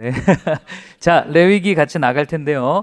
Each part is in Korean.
네. 자, 레위기 같이 나갈 텐데요.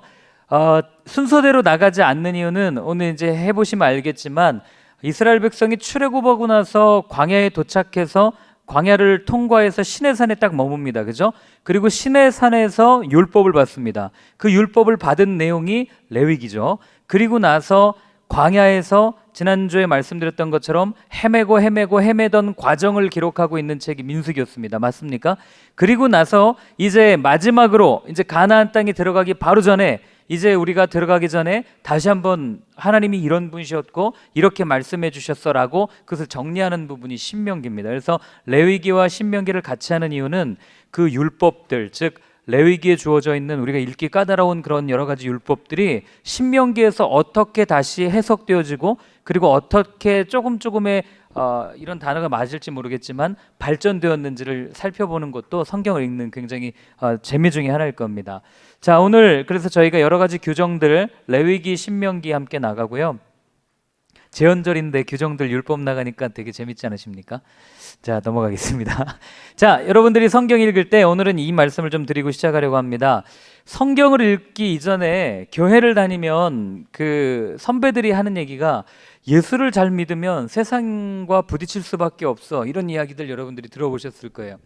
순서대로 나가지 않는 이유는 오늘 이제 해보시면 알겠지만 이스라엘 백성이 출애굽하고 나서 광야에 도착해서 광야를 통과해서 시내산에 딱 머뭅니다. 그죠? 그리고 시내산에서 율법을 받습니다. 그 율법을 받은 내용이 레위기죠. 그리고 나서 광야에서 지난주에 말씀드렸던 것처럼 헤매던 과정을 기록하고 있는 책이 민수기였습니다. 맞습니까? 그리고 나서 이제 마지막으로 이제 가나안 땅에 들어가기 바로 전에 이제 우리가 들어가기 전에 다시 한번 하나님이 이런 분이셨고 이렇게 말씀해 주셨어라고 그것을 정리하는 부분이 신명기입니다. 그래서 레위기와 신명기를 같이 하는 이유는 그 율법들, 즉 레위기에 주어져 있는 우리가 읽기 까다로운 그런 여러 가지 율법들이 신명기에서 어떻게 다시 해석되어지고 그리고 어떻게 조금의 이런 단어가 맞을지 모르겠지만 발전되었는지를 살펴보는 것도 성경을 읽는 굉장히 재미 중에 하나일 겁니다. 자, 오늘 그래서 저희가 여러 가지 규정들 레위기, 신명기 함께 나가고요. 제헌절인데 규정들 율법 나가니까 되게 재밌지 않으십니까? 자, 넘어가겠습니다. 자, 여러분들이 성경 읽을 때 오늘은 이 말씀을 좀 드리고 시작하려고 합니다. 성경을 읽기 이전에 교회를 다니면 그 선배들이 하는 얘기가 예수를 잘 믿으면 세상과 부딪힐 수밖에 없어, 이런 이야기들 여러분들이 들어보셨을 거예요.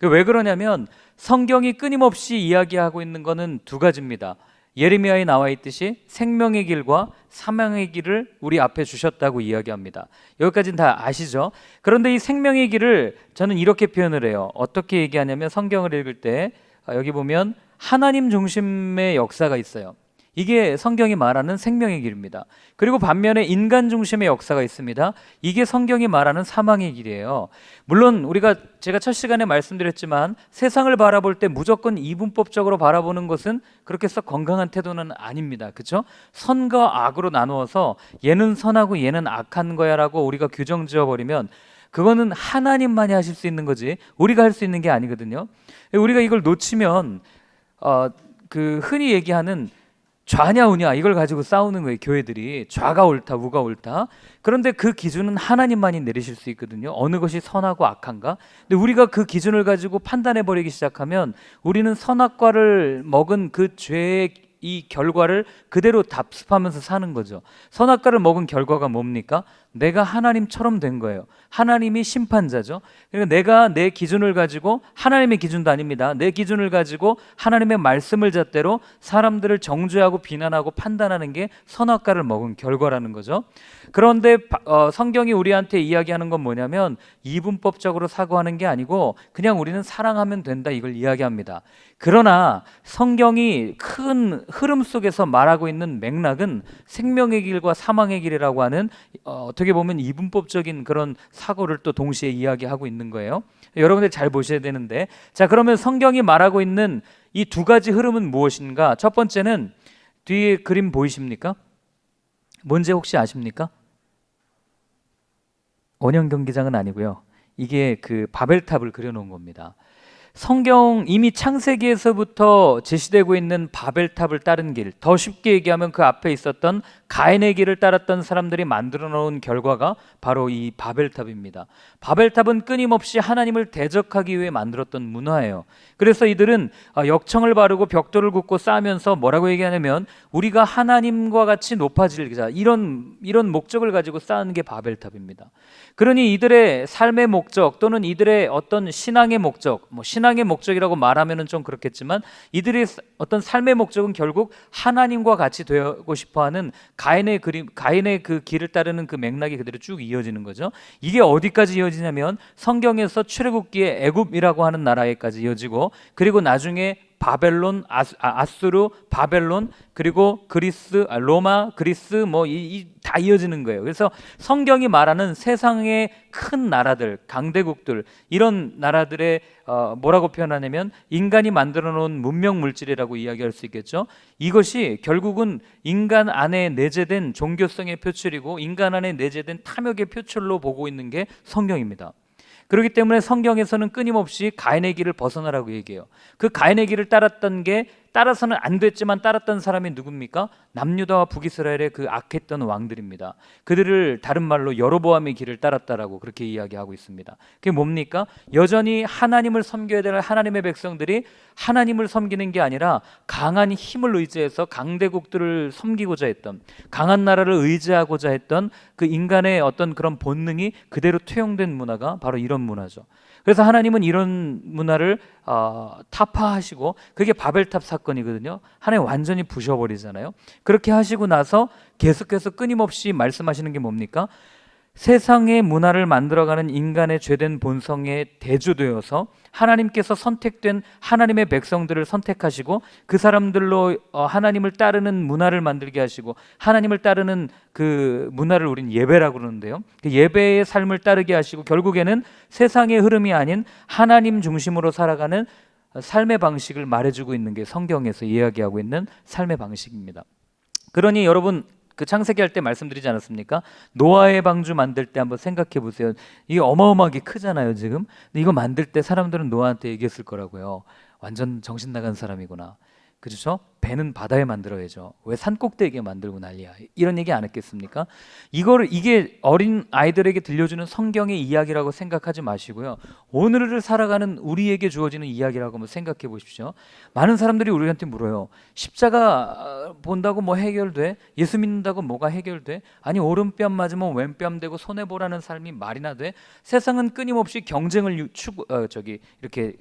왜 그러냐면 성경이 끊임없이 이야기하고 있는 거는 두 가지입니다. 예레미야에 나와 있듯이 생명의 길과 사망의 길을 우리 앞에 주셨다고 이야기합니다. 여기까지는 다 아시죠? 그런데 이 생명의 길을 저는 이렇게 표현을 해요. 어떻게 얘기하냐면 성경을 읽을 때 여기 보면 하나님 중심의 역사가 있어요. 이게 성경이 말하는 생명의 길입니다. 그리고 반면에 인간 중심의 역사가 있습니다. 이게 성경이 말하는 사망의 길이에요. 물론 제가 첫 시간에 말씀드렸지만 세상을 바라볼 때 무조건 이분법적으로 바라보는 것은 그렇게 썩 건강한 태도는 아닙니다. 그렇죠? 선과 악으로 나누어서 얘는 선하고 얘는 악한 거야 라고 우리가 규정 지어버리면 그거는 하나님만이 하실 수 있는 거지 우리가 할 수 있는 게 아니거든요. 우리가 이걸 놓치면 그 흔히 얘기하는 좌냐 우냐 이걸 가지고 싸우는 거예요. 교회들이 좌가 옳다 우가 옳다. 그런데 그 기준은 하나님만이 내리실 수 있거든요. 어느 것이 선하고 악한가. 근데 우리가 그 기준을 가지고 판단해 버리기 시작하면 우리는 선악과를 먹은 그 죄의 이 결과를 그대로 답습하면서 사는 거죠. 선악과를 먹은 결과가 뭡니까? 내가 하나님처럼 된 거예요. 하나님이 심판자죠. 그러니까 내가 내 기준을 가지고, 하나님의 기준도 아닙니다, 내 기준을 가지고 하나님의 말씀을 잣대로 사람들을 정죄하고 비난하고 판단하는 게 선악과를 먹은 결과라는 거죠. 그런데 성경이 우리한테 이야기하는 건 뭐냐면 이분법적으로 사고하는 게 아니고 그냥 우리는 사랑하면 된다, 이걸 이야기합니다. 그러나 성경이 큰 흐름 속에서 말하고 있는 맥락은 생명의 길과 사망의 길이라고 하는 어떻게 보면 이분법적인 그런 사고를 또 동시에 이야기하고 있는 거예요. 여러분들 잘 보셔야 되는데, 자, 그러면 성경이 말하고 있는 이 두 가지 흐름은 무엇인가? 첫 번째는 뒤에 그림 보이십니까? 뭔지 혹시 아십니까? 원형 경기장은 아니고요. 이게 그 바벨탑을 그려놓은 겁니다. 성경 이미 창세기에서부터 제시되고 있는 바벨탑을 따른 길, 더 쉽게 얘기하면 그 앞에 있었던 가인의 길을 따랐던 사람들이 만들어 놓은 결과가 바로 이 바벨탑입니다. 바벨탑은 끊임없이 하나님을 대적하기 위해 만들었던 문화예요. 그래서 이들은 역청을 바르고 벽돌을 굽고 쌓으면서 뭐라고 얘기하냐면 우리가 하나님과 같이 높아지자, 이런 목적을 가지고 쌓은 게 바벨탑입니다. 그러니 이들의 삶의 목적 또는 이들의 어떤 신앙의 목적, 신앙의 목적이라고 말하면은 좀 그렇겠지만 이들의 어떤 삶의 목적은 결국 하나님과 같이 되고 싶어하는 가인의 그 길을 따르는 그 맥락이 그대로 쭉 이어지는 거죠. 이게 어디까지 이어지냐면 성경에서 출애굽기에 애굽이라고 하는 나라에까지 이어지고, 그리고 나중에 바벨론, 아수르, 바벨론, 그리고 그리스, 로마, 그리스 다 이어지는 거예요. 그래서 성경이 말하는 세상의 큰 나라들, 강대국들, 이런 나라들의 뭐라고 표현하냐면 인간이 만들어 놓은 문명 물질이라고 이야기할 수 있겠죠. 이것이 결국은 인간 안에 내재된 종교성의 표출이고 인간 안에 내재된 탐욕의 표출로 보고 있는 게 성경입니다. 그렇기 때문에 성경에서는 끊임없이 가인의 길을 벗어나라고 얘기해요. 그 가인의 길을 따랐던 게 따라서는 안 됐지만 따랐던 사람이 누굽니까? 남유다와 북이스라엘의 그 악했던 왕들입니다. 그들을 다른 말로 여로보암의 길을 따랐다라고 그렇게 이야기하고 있습니다. 그게 뭡니까? 여전히 하나님을 섬겨야 될 하나님의 백성들이 하나님을 섬기는 게 아니라 강한 힘을 의지해서 강대국들을 섬기고자 했던, 강한 나라를 의지하고자 했던 그 인간의 어떤 그런 본능이 그대로 투영된 문화가 바로 이런 문화죠. 그래서 하나님은 이런 문화를 타파하시고, 그게 바벨탑 사건이거든요. 하나님 완전히 부셔버리잖아요. 그렇게 하시고 나서 계속해서 끊임없이 말씀하시는 게 뭡니까? 세상의 문화를 만들어가는 인간의 죄된 본성에 대주되어서 하나님께서 선택된 하나님의 백성들을 선택하시고 그 사람들로 하나님을 따르는 문화를 만들게 하시고, 하나님을 따르는 그 문화를 우린 예배라고 그러는데요, 그 예배의 삶을 따르게 하시고 결국에는 세상의 흐름이 아닌 하나님 중심으로 살아가는 삶의 방식을 말해주고 있는 게 성경에서 이야기하고 있는 삶의 방식입니다. 그러니 여러분, 그 창세기 할 때 말씀드리지 않았습니까? 노아의 방주 만들 때 한번 생각해 보세요. 이게 어마어마하게 크잖아요 지금. 근데 이거 만들 때 사람들은 노아한테 얘기했을 거라고요. 완전 정신 나간 사람이구나, 그렇죠? 배는 바다에 만들어야죠. 왜 산 꼭대기에 만들고 난리야, 이런 얘기 안 했겠습니까? 이게 어린 아이들에게 들려주는 성경의 이야기라고 생각하지 마시고요, 오늘을 살아가는 우리에게 주어지는 이야기라고 한번 생각해 보십시오. 많은 사람들이 우리한테 물어요. 십자가 본다고 뭐 해결돼? 예수 믿는다고 뭐가 해결돼? 아니 오른뺨 맞으면 왼뺨 대고 손해보라는 삶이 말이나 돼? 세상은 끊임없이 경쟁을 이렇게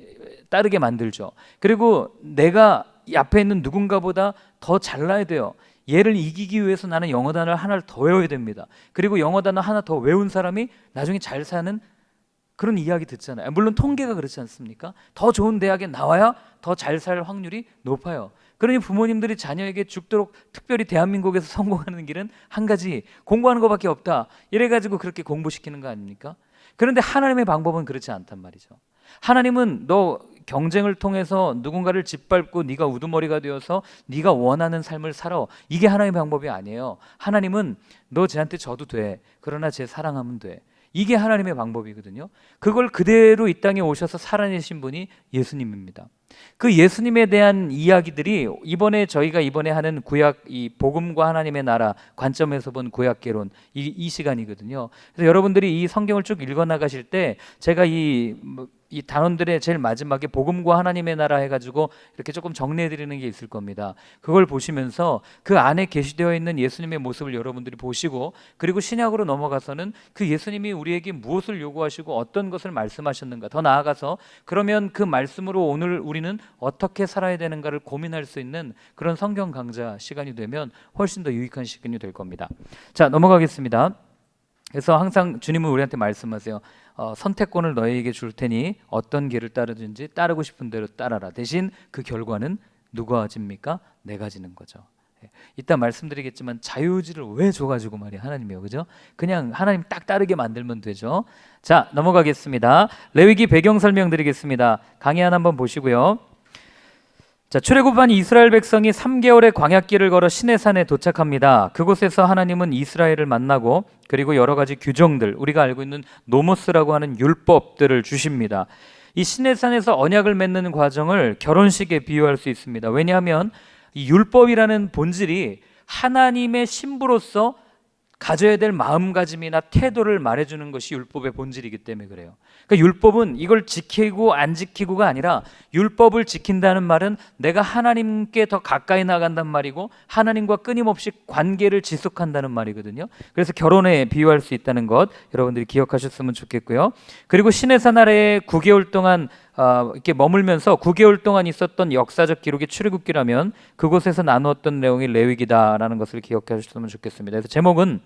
따르게 만들죠. 그리고 내가 이 앞에 있는 누군가보다 더 잘나야 돼요. 얘를 이기기 위해서 나는 영어 단어를 하나를 더 외워야 됩니다. 그리고 영어 단어 하나 더 외운 사람이 나중에 잘 사는 그런 이야기 듣잖아요. 물론 통계가 그렇지 않습니까? 더 좋은 대학에 나와야 더 잘 살 확률이 높아요. 그러니 부모님들이 자녀에게 죽도록, 특별히 대한민국에서 성공하는 길은 한 가지, 공부하는 것밖에 없다, 이래가지고 그렇게 공부시키는 거 아닙니까? 그런데 하나님의 방법은 그렇지 않단 말이죠. 하나님은 너 경쟁을 통해서 누군가를 짓밟고 네가 우두머리가 되어서 네가 원하는 삶을 살아, 이게 하나님의 방법이 아니에요. 하나님은 너 쟤한테 져도 돼, 그러나 쟤 사랑하면 돼, 이게 하나님의 방법이거든요. 그걸 그대로 이 땅에 오셔서 살아내신 분이 예수님입니다. 그 예수님에 대한 이야기들이 저희가 이번에 하는 구약, 이 복음과 하나님의 나라 관점에서 본 구약개론, 이 시간이거든요. 그래서 여러분들이 이 성경을 쭉 읽어 나가실 때 제가 이 단원들의 제일 마지막에 복음과 하나님의 나라 해가지고 이렇게 조금 정리해 드리는 게 있을 겁니다. 그걸 보시면서 그 안에 계시되어 있는 예수님의 모습을 여러분들이 보시고, 그리고 신약으로 넘어가서는 그 예수님이 우리에게 무엇을 요구하시고 어떤 것을 말씀하셨는가, 더 나아가서 그러면 그 말씀으로 오늘 우리는 어떻게 살아야 되는가를 고민할 수 있는 그런 성경 강좌 시간이 되면 훨씬 더 유익한 시간이 될 겁니다. 자, 넘어가겠습니다. 그래서 항상 주님은 우리한테 말씀하세요. 선택권을 너희에게 줄 테니 어떤 길을 따르든지 따르고 싶은 대로 따라라. 대신 그 결과는 누가 집니까? 내가 지는 거죠. 이따 말씀드리겠지만 자유의지를 왜 줘가지고 말이야 하나님이요, 그죠? 그냥 하나님 딱 따르게 만들면 되죠. 자, 넘어가겠습니다. 레위기 배경 설명드리겠습니다. 강의 하나 한번 보시고요. 자, 출애굽한 이스라엘 백성이 3개월의 광야길을 걸어 시내산에 도착합니다. 그곳에서 하나님은 이스라엘을 만나고, 그리고 여러 가지 규정들, 우리가 알고 있는 노모스라고 하는 율법들을 주십니다. 이 시내산에서 언약을 맺는 과정을 결혼식에 비유할 수 있습니다. 왜냐하면 이 율법이라는 본질이 하나님의 신부로서 가져야 될 마음가짐이나 태도를 말해주는 것이 율법의 본질이기 때문에 그래요. 그러니까 율법은 이걸 지키고 안 지키고가 아니라, 율법을 지킨다는 말은 내가 하나님께 더 가까이 나간단 말이고 하나님과 끊임없이 관계를 지속한다는 말이거든요. 그래서 결혼에 비유할 수 있다는 것 여러분들이 기억하셨으면 좋겠고요. 그리고 시내산 아래에 9개월 동안 이렇게 머물면서 9개월 동안 있었던 역사적 기록이 출애굽기라면 그곳에서 나누었던 내용이 레위기다라는 것을 기억하셨으면 좋겠습니다. 그래서 제목은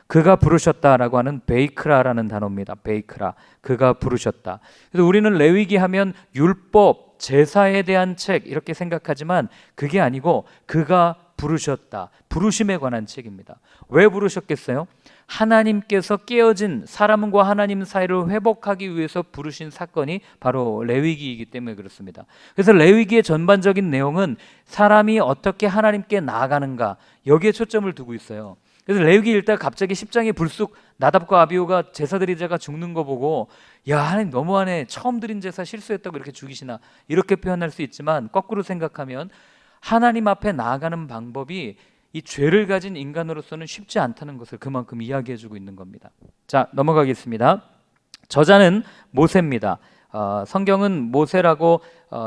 그가 부르셨다라고 하는 베이크라라는 단어입니다. 베이크라, 그가 부르셨다. 그래서 우리는 레위기 하면 율법, 제사에 대한 책 이렇게 생각하지만 그게 아니고 그가 부르셨다, 부르심에 관한 책입니다. 왜 부르셨겠어요? 하나님께서 깨어진 사람과 하나님 사이를 회복하기 위해서 부르신 사건이 바로 레위기이기 때문에 그렇습니다. 그래서 레위기의 전반적인 내용은 사람이 어떻게 하나님께 나아가는가, 여기에 초점을 두고 있어요. 그래서 레위기 읽다가 갑자기 10장에 불쑥 나답과 아비후가 제사 드리다가 죽는 거 보고, 야, 하나님 너무하네, 처음 드린 제사 실수했다고 이렇게 죽이시나, 이렇게 표현할 수 있지만 거꾸로 생각하면 하나님 앞에 나아가는 방법이 이 죄를 가진 인간으로서는 쉽지 않다는 것을 그만큼 이야기해주고 있는 겁니다. 자, 넘어가겠습니다. 저자는 모세입니다. 성경은 모세라고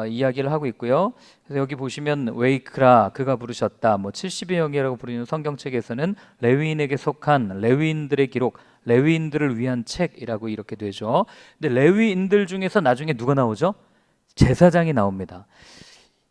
이야기를 하고 있고요. 그래서 여기 보시면 웨이크라 그가 부르셨다, 뭐 70의 영이라고 부르는 성경책에서는 레위인에게 속한 레위인들의 기록, 레위인들을 위한 책이라고 이렇게 되죠. 근데 레위인들 중에서 나중에 누가 나오죠? 제사장이 나옵니다.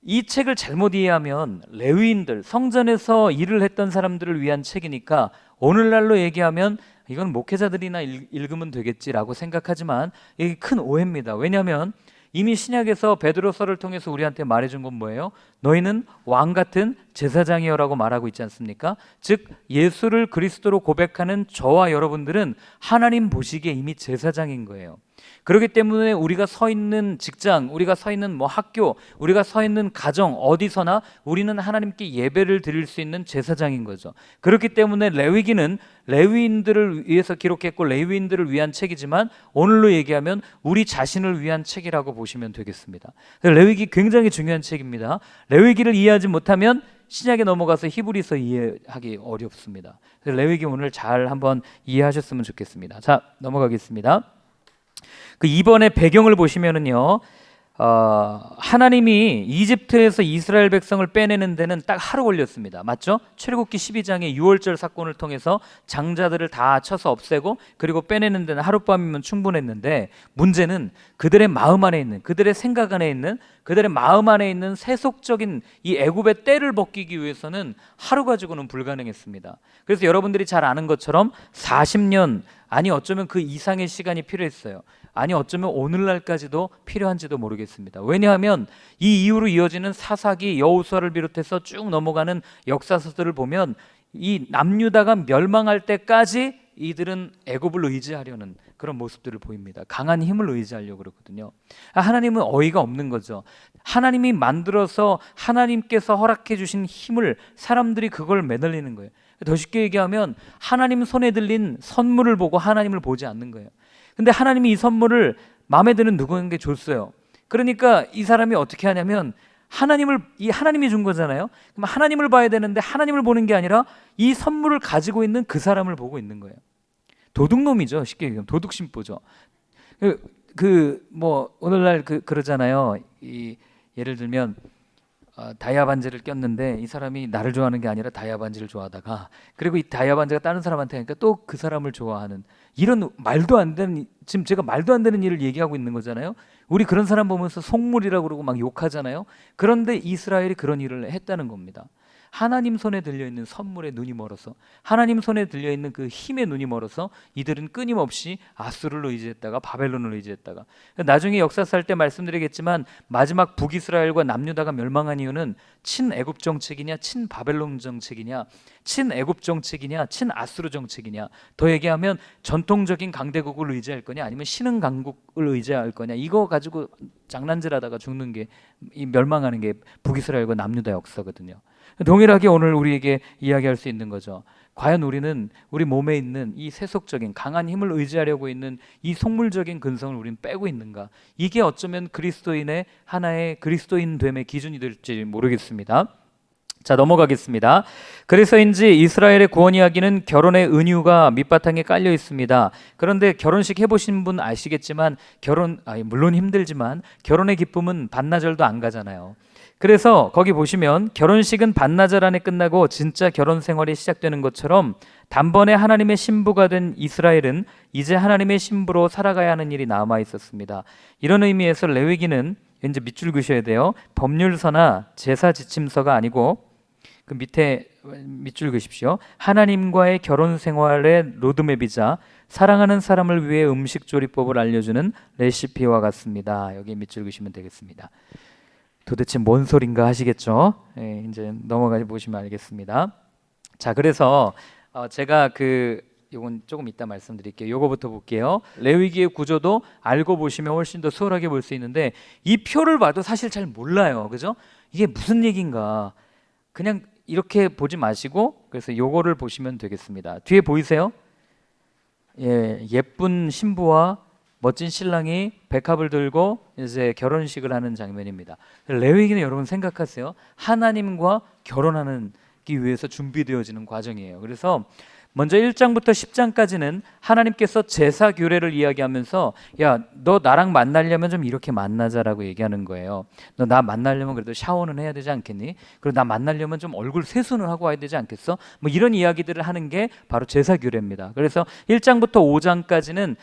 이 책을 잘못 이해하면 레위인들, 성전에서 일을 했던 사람들을 위한 책이니까 오늘날로 얘기하면 이건 목회자들이나 읽으면 되겠지라고 생각하지만 이게 큰 오해입니다. 왜냐하면 이미 신약에서 베드로서를 통해서 우리한테 말해준 건 뭐예요? 너희는 왕 같은 제사장이여라고 말하고 있지 않습니까? 즉 예수를 그리스도로 고백하는 저와 여러분들은 하나님 보시기에 이미 제사장인 거예요. 그렇기 때문에 우리가 서 있는 직장, 우리가 서 있는 뭐 학교, 우리가 서 있는 가정 어디서나 우리는 하나님께 예배를 드릴 수 있는 제사장인 거죠. 그렇기 때문에 레위기는 레위인들을 위해서 기록했고 레위인들을 위한 책이지만 오늘로 얘기하면 우리 자신을 위한 책이라고 보시면 되겠습니다. 레위기 굉장히 중요한 책입니다. 레위기를 이해하지 못하면 신약에 넘어가서 히브리서 이해하기 어렵습니다. 레위기 오늘 잘 한번 이해하셨으면 좋겠습니다. 자, 넘어가겠습니다. 그 이번에 배경을 보시면은요, 하나님이 이집트에서 이스라엘 백성을 빼내는 데는 딱 하루 걸렸습니다. 맞죠? 출애굽기 12장의 6월절 사건을 통해서 장자들을 다 쳐서 없애고 그리고 빼내는 데는 하룻밤이면 충분했는데 문제는 그들의 마음 안에 있는, 그들의 생각 안에 있는, 그들의 마음 안에 있는 세속적인 이 애굽의 때를 벗기기 위해서는 하루 가지고는 불가능했습니다. 그래서 여러분들이 잘 아는 것처럼 40년, 아니 어쩌면 그 이상의 시간이 필요했어요. 아니 어쩌면 오늘날까지도 필요한지도 모르겠습니다. 왜냐하면 이 이후로 이어지는 사사기, 여호수아를 비롯해서 쭉 넘어가는 역사서들을 보면 이 남유다가 멸망할 때까지 이들은 애굽을 의지하려는 그런 모습들을 보입니다. 강한 힘을 의지하려고 그러거든요. 하나님은 어이가 없는 거죠. 하나님이 만들어서 하나님께서 허락해 주신 힘을 사람들이 그걸 매달리는 거예요. 더 쉽게 얘기하면 하나님 손에 들린 선물을 보고 하나님을 보지 않는 거예요. 근데 하나님이 이 선물을 마음에 드는 누구에게 줬어요. 그러니까 이 사람이 어떻게 하냐면 하나님이 준 거잖아요. 그럼 하나님을 봐야 되는데 하나님을 보는 게 아니라 이 선물을 가지고 있는 그 사람을 보고 있는 거예요. 도둑놈이죠. 쉽게 얘기하면 도둑심보죠. 뭐 오늘날 그러잖아요. 예를 들면 다이아 반지를 꼈는데 이 사람이 나를 좋아하는 게 아니라 다이아 반지를 좋아하다가 그리고 이 다이아 반지가 다른 사람한테 하니까 또 그 사람을 좋아하는 이런 말도 안 되는, 지금 제가 말도 안 되는 일을 얘기하고 있는 거잖아요. 우리 그런 사람 보면서 속물이라고 그러고 막 욕하잖아요. 그런데 이스라엘이 그런 일을 했다는 겁니다. 하나님 손에 들려있는 선물에 눈이 멀어서, 하나님 손에 들려있는 그 힘에 눈이 멀어서 이들은 끊임없이 아수르를 의지했다가 바벨론을 의지했다가, 나중에 역사서 할 때 말씀드리겠지만 마지막 북이스라엘과 남유다가 멸망한 이유는 친애굽 정책이냐 친바벨론 정책이냐, 친애굽 정책이냐 친아수르 정책이냐, 더 얘기하면 전통적인 강대국을 의지할 거냐 아니면 신흥 강국을 의지할 거냐, 이거 가지고 장난질하다가 죽는 게, 이 멸망하는 게 북이스라엘과 남유다 역사거든요. 동일하게 오늘 우리에게 이야기할 수 있는 거죠. 과연 우리는 우리 몸에 있는 이 세속적인 강한 힘을 의지하려고 있는 이 속물적인 근성을 우리는 빼고 있는가? 이게 어쩌면 그리스도인의 하나의 그리스도인됨의 기준이 될지 모르겠습니다. 자, 넘어가겠습니다. 그래서인지 이스라엘의 구원 이야기는 결혼의 은유가 밑바탕에 깔려 있습니다. 그런데 결혼식 해보신 분 아시겠지만 물론 힘들지만 결혼의 기쁨은 반나절도 안 가잖아요. 그래서 거기 보시면 결혼식은 반나절 안에 끝나고 진짜 결혼 생활이 시작되는 것처럼 단번에 하나님의 신부가 된 이스라엘은 이제 하나님의 신부로 살아가야 하는 일이 남아 있었습니다. 이런 의미에서 레위기는 이제 밑줄 그셔야 돼요. 법률서나 제사 지침서가 아니고 그 밑에 밑줄 그십시오. 하나님과의 결혼 생활의 로드맵이자 사랑하는 사람을 위해 음식 조리법을 알려주는 레시피와 같습니다. 여기 밑줄 그시면 되겠습니다. 도대체 뭔 소린가 하시겠죠? 예, 이제 넘어가 보시면 알겠습니다. 자, 그래서 제가 요건 조금 이따 말씀드릴게요. 요거부터 볼게요. 레위기의 구조도 알고 보시면 훨씬 더 수월하게 볼 수 있는데 이 표를 봐도 사실 잘 몰라요. 그죠? 이게 무슨 얘기인가? 그냥 이렇게 보지 마시고 그래서 요거를 보시면 되겠습니다. 뒤에 보이세요? 예, 예쁜 신부와 멋진 신랑이 백합을 들고 이제 결혼식을 하는 장면입니다. 레위기는 여러분 생각하세요. 하나님과 결혼하기 위해서 준비되어지는 과정이에요. 그래서 먼저 1장부터 10장까지는 하나님께서 제사 규례를 이야기하면서 야, 너 나랑 만나려면 좀 이렇게 만나자라고 얘기하는 거예요. 너 나 만나려면 그래도 샤워는 해야 되지 않겠니? 그리고 나 만나려면 좀 얼굴 세수는 하고 와야 되지 않겠어? 뭐 이런 이야기들을 하는 게 바로 제사 규례입니다. 그래서 1장부터 5장까지는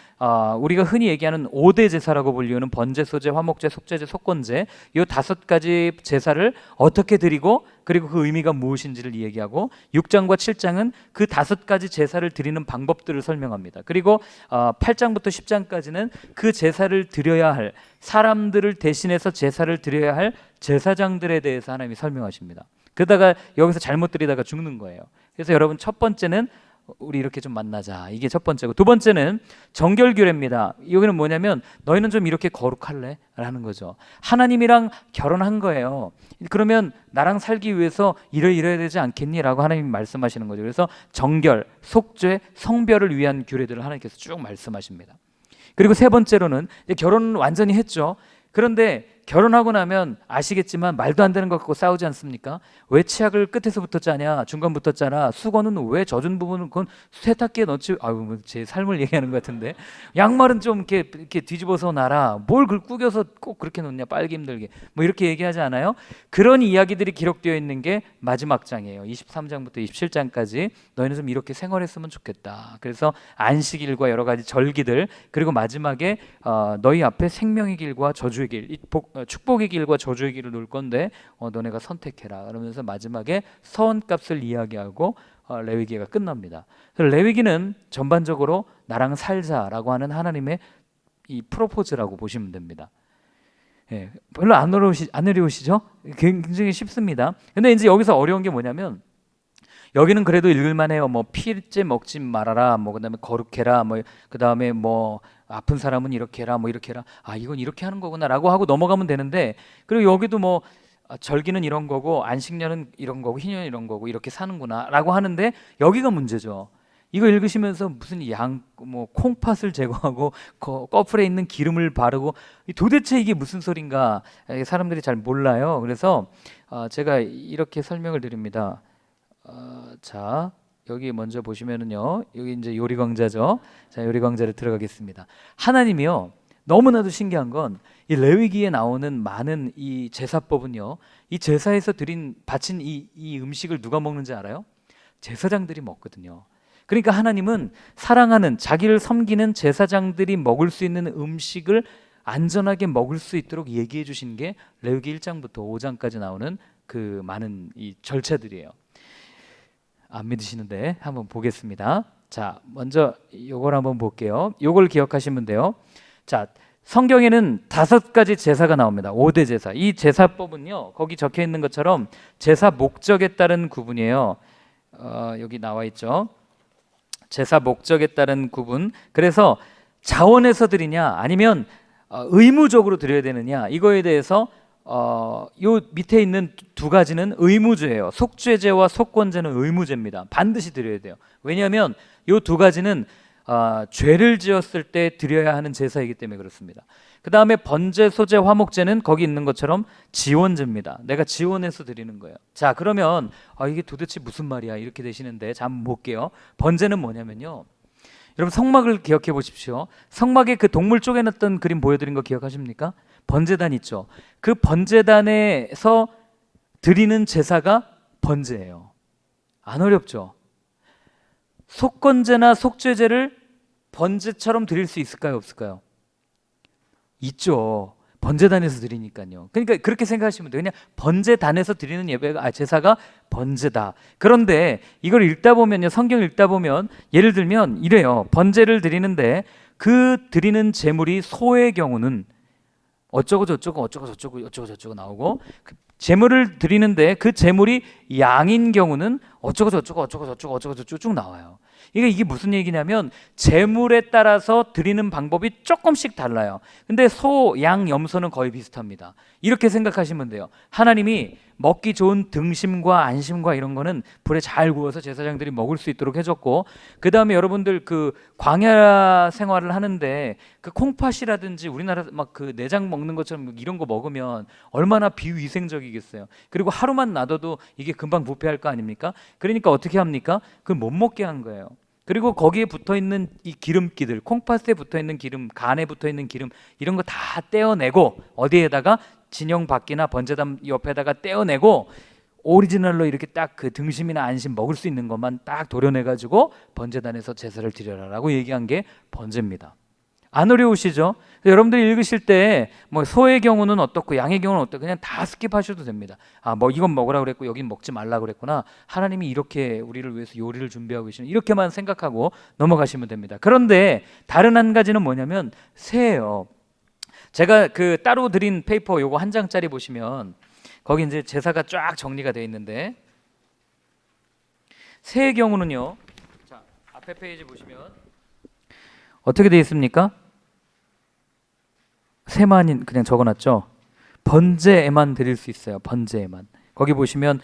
우리가 흔히 얘기하는 5대 제사라고 불리우는 번제, 소제, 화목제, 속죄제, 속건제 이 5가지 제사를 어떻게 드리고 그리고 그 의미가 무엇인지를 얘기하고 6장과 7장은 그 5가지 제사를 드리는 방법들을 설명합니다. 그리고 8장부터 10장까지는 그 제사를 드려야 할 사람들을 대신해서 제사를 드려야 할 제사장들에 대해서 하나님이 설명하십니다. 그러다가 여기서 잘못 드리다가 죽는 거예요. 그래서 여러분 첫 번째는 우리 이렇게 좀 만나자. 이게 첫 번째고 두 번째는 정결규례입니다. 여기는 뭐냐면 너희는 좀 이렇게 거룩할래? 라는 거죠. 하나님이랑 결혼한 거예요. 그러면 나랑 살기 위해서 이래야 되지 않겠니? 라고 하나님이 말씀하시는 거죠. 그래서 정결, 속죄, 성별을 위한 규례들을 하나님께서 쭉 말씀하십니다. 그리고 세 번째로는 이제 결혼은 완전히 했죠. 그런데 결혼하고 나면 아시겠지만 말도 안 되는 것 갖고 싸우지 않습니까? 왜 치약을 끝에서부터 짜냐? 중간부터 짜라. 수건은 왜 젖은 부분은 그건 세탁기에 넣지? 아유, 제 삶을 얘기하는 것 같은데. 양말은 좀 이렇게 뒤집어서 놔라. 뭘 그걸 구겨서 꼭 그렇게 놓냐? 빨기 힘들게. 뭐 이렇게 얘기하지 않아요? 그런 이야기들이 기록되어 있는 게 마지막 장이에요. 23장부터 27장까지 너희는 좀 이렇게 생활했으면 좋겠다. 그래서 안식일과 여러 가지 절기들 그리고 마지막에 너희 앞에 생명의 길과 저주의 길, 축복의 길과 저주의 길을 놓을 건데 너네가 선택해라. 그러면서 마지막에 서원값을 이야기하고 레위기가 끝납니다. 레위기는 전반적으로 나랑 살자라고 하는 하나님의 이 프로포즈라고 보시면 됩니다. 예, 별로 안 어려우시죠? 굉장히 쉽습니다. 근데 이제 여기서 어려운 게 뭐냐면 여기는 그래도 읽을만해요. 뭐 피째 먹지 말아라. 뭐 그다음에 거룩해라. 뭐 그다음에 뭐 아픈 사람은 이렇게 해라. 뭐 이렇게 해라. 아 이건 이렇게 하는 거구나라고 하고 넘어가면 되는데 그리고 여기도 뭐 절기는 이런 거고 안식년은 이런 거고 희년은 이런 거고 이렇게 사는구나라고 하는데 여기가 문제죠. 이거 읽으시면서 무슨 뭐 콩팥을 제거하고 꺼풀에 있는 기름을 바르고 도대체 이게 무슨 소린가 사람들이 잘 몰라요. 그래서 제가 이렇게 설명을 드립니다. 자 여기 먼저 보시면은요 여기 이제 요리광자죠. 자 요리광자를 들어가겠습니다. 하나님이요 너무나도 신기한 건 이 레위기에 나오는 많은 이 제사법은요 이 제사에서 바친 이 음식을 누가 먹는지 알아요? 제사장들이 먹거든요. 그러니까 하나님은 사랑하는 자기를 섬기는 제사장들이 먹을 수 있는 음식을 안전하게 먹을 수 있도록 얘기해 주신 게 레위기 1장부터 5장까지 나오는 그 많은 이 절차들이에요. 안 믿으시는데 한번 보겠습니다. 자, 먼저 요걸 한번 볼게요. 요걸 기억하시면 돼요. 자, 성경에는 5가지 제사가 나옵니다. 5대 제사. 이 제사법은요, 거기 적혀 있는 것처럼 제사 목적에 따른 구분이에요. 여기 나와 있죠. 제사 목적에 따른 구분. 그래서 자원해서 드리냐, 아니면 의무적으로 드려야 되느냐, 이거에 대해서 요 밑에 있는 두 가지는 의무제예요. 속죄제와 속건제는 의무제입니다. 반드시 드려야 돼요. 왜냐하면 요 두 가지는 죄를 지었을 때 드려야 하는 제사이기 때문에 그렇습니다. 그 다음에 번제, 소제, 화목제는 거기 있는 것처럼 지원제입니다. 내가 지원해서 드리는 거예요. 자, 그러면 이게 도대체 무슨 말이야 이렇게 되시는데 자, 한번 볼게요. 번제는 뭐냐면요, 여러분 성막을 기억해 보십시오. 성막에 그 동물 쪼개놨던 그림 보여드린 거 기억하십니까? 번제단 있죠. 그 번제단에서 드리는 제사가 번제예요. 안 어렵죠? 속건제나 속죄제를 번제처럼 드릴 수 있을까요? 없을까요? 있죠. 번제단에서 드리니까요. 그러니까 그렇게 생각하시면 돼요. 그냥 번제단에서 드리는 예배가 제사가 번제다. 그런데 이걸 읽다 보면요, 성경 읽다 보면 예를 들면 이래요. 번제를 드리는데 그 드리는 제물이 소의 경우는 어쩌고 저쩌고 나오고, 그 제물을 드리는데 그 제물이 양인 경우는 어쩌고 저쩌고 어쩌고 저쩌고 어쩌고 저쩌고 쭉 나와요. 이게 무슨 얘기냐면 재물에 따라서 드리는 방법이 조금씩 달라요. 근데 소, 양, 염소는 거의 비슷합니다. 이렇게 생각하시면 돼요. 하나님이 먹기 좋은 등심과 안심과 이런 거는 불에 잘 구워서 제사장들이 먹을 수 있도록 해줬고, 그 다음에 여러분들 그 광야 생활을 하는데 그 콩팥이라든지 우리나라 막 그 내장 먹는 것처럼 이런 거 먹으면 얼마나 비위생적이겠어요. 그리고 하루만 놔둬도 이게 금방 부패할 거 아닙니까? 그러니까 어떻게 합니까? 그걸 못 먹게 한 거예요. 그리고 거기에 붙어 있는 이 기름기들, 콩팥에 붙어 있는 기름, 간에 붙어 있는 기름, 이런 거 다 떼어내고 어디에다가 진영 밖이나 번제단 옆에다가 떼어내고 오리지널로 이렇게 딱 그 등심이나 안심 먹을 수 있는 것만 딱 도려내 가지고 번제단에서 제사를 드려라라고 얘기한 게 번제입니다. 안 어려우시죠? 여러분들이 읽으실 때 뭐 소의 경우는 어떻고 양의 경우는 어떻고 그냥 다 스킵하셔도 됩니다. 아, 뭐 이건 먹으라 그랬고 여긴 먹지 말라 그랬구나. 하나님이 이렇게 우리를 위해서 요리를 준비하고 계시는, 이렇게만 생각하고 넘어가시면 됩니다. 그런데 다른 한 가지는 뭐냐면 새예요. 제가 그 따로 드린 페이퍼 요거 한 장짜리 보시면 거기 이제 제사가 쫙 정리가 되어 있는데, 새의 경우는요. 자, 앞에 페이지 보시면 어떻게 되어 있습니까? 새만 그냥 적어놨죠. 번제에만 드릴 수 있어요. 번제에만. 거기 보시면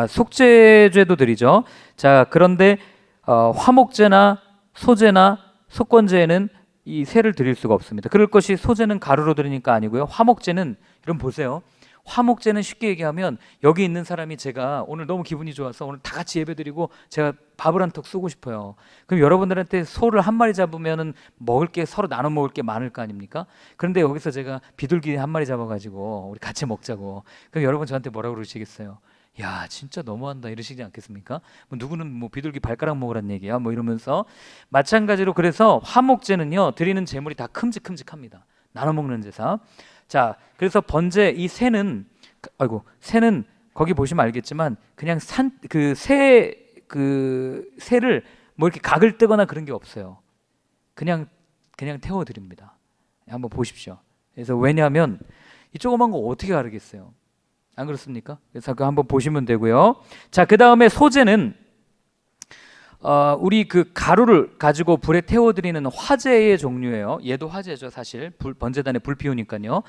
속죄제도 드리죠. 자, 그런데 화목제나 소제나 속건제에는 이 새를 드릴 수가 없습니다. 그럴 것이 소제는 가루로 드리니까 아니고요. 화목제는, 여러분 보세요. 화목제는 쉽게 얘기하면 여기 있는 사람이 제가 오늘 너무 기분이 좋아서 오늘 다 같이 예배드리고 제가 밥을 한 턱 쏘고 싶어요. 그럼 여러분들한테 소를 한 마리 잡으면은 먹을 게, 서로 나눠 먹을 게 많을 거 아닙니까? 그런데 여기서 제가 비둘기 한 마리 잡아가지고 우리 같이 먹자고. 그럼 여러분 저한테 뭐라고 그러시겠어요? 야, 진짜 너무한다 이러시지 않겠습니까? 뭐 누구는 뭐 비둘기 발가락 먹으란 얘기야 뭐 이러면서. 마찬가지로 그래서 화목제는요 드리는 제물이 다 큼직큼직합니다. 나눠 먹는 제사. 자, 그래서 번제, 이 새는, 새는 거기 보시면 알겠지만 그냥 새를 뭐 이렇게 각을 뜨거나 그런 게 없어요. 그냥 태워 드립니다. 한번 보십시오. 그래서 왜냐하면 이 조그만 거 어떻게 가르겠어요? 안 그렇습니까? 그래서 그거 한번 보시면 되고요. 자, 그 다음에 소제는 우리 그 가루를 가지고 불에 태워드리는 화제의 종류예요. 얘도 화제죠, 사실. 번제단에 불 피우니까요.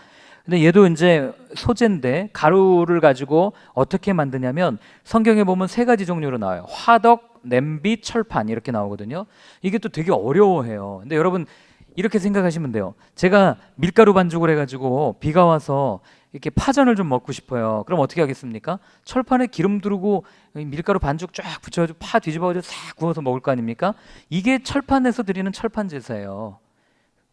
근데 얘도 이제 소제인데 가루를 가지고 어떻게 만드냐면 성경에 보면 세 가지 종류로 나와요. 화덕, 냄비, 철판 이렇게 나오거든요. 이게 또 되게 어려워해요. 근데 여러분 이렇게 생각하시면 돼요. 제가 밀가루 반죽을 해가지고 비가 와서 이렇게 파전을 좀 먹고 싶어요. 그럼 어떻게 하겠습니까? 철판에 기름 두르고 밀가루 반죽 쫙 붙여가지고 파 뒤집어가지고 싹 구워서 먹을 거 아닙니까? 이게 철판에서 드리는 철판 제사예요.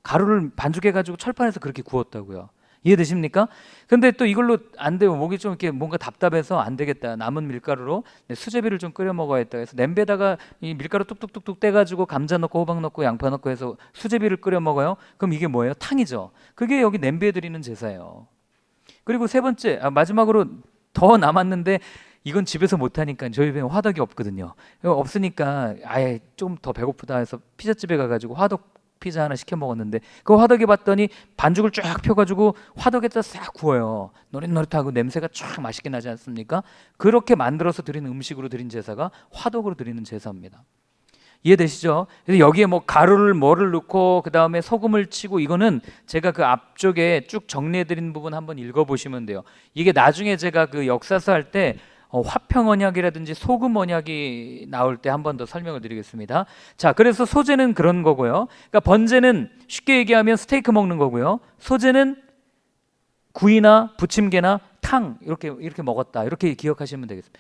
가루를 반죽해가지고 철판에서 그렇게 구웠다고요. 이해되십니까? 근데 또 이걸로 안 돼요. 목이 좀 이렇게 뭔가 답답해서 안 되겠다. 남은 밀가루로 수제비를 좀 끓여 먹어야겠다. 그래서 냄비에다가 이 밀가루 뚝뚝뚝뚝 떼가지고 감자 넣고 호박 넣고 양파 넣고 해서 수제비를 끓여 먹어요. 그럼 이게 뭐예요? 탕이죠. 그게 여기 냄비에 드리는 제사예요. 그리고 세 번째, 마지막으로 더 남았는데 이건 집에서 못하니까 저희 집에 화덕이 없거든요. 없으니까 아예 좀 더 배고프다 해서 피자집에 가가지고 화덕 피자 하나 시켜 먹었는데 그 화덕에 봤더니 반죽을 쫙 펴가지고 화덕에다 싹 구워요. 노릇노릇하고 냄새가 쫙 맛있게 나지 않습니까? 그렇게 만들어서 드리는 음식으로 드린 제사가 화덕으로 드리는 제사입니다. 이해되시죠? 그래서 여기에 뭐 가루를 뭐를 넣고 그 다음에 소금을 치고, 이거는 제가 그 앞쪽에 쭉 정리해드린 부분 한번 읽어보시면 돼요. 이게 나중에 제가 그 역사서 할 때 화평 언약이라든지 소금 언약이 나올 때 한 번 더 설명을 드리겠습니다. 자, 그래서 소제는 그런 거고요. 그러니까 번제는 쉽게 얘기하면 스테이크 먹는 거고요. 소제는 구이나 부침개나 탕 이렇게 먹었다, 이렇게 기억하시면 되겠습니다.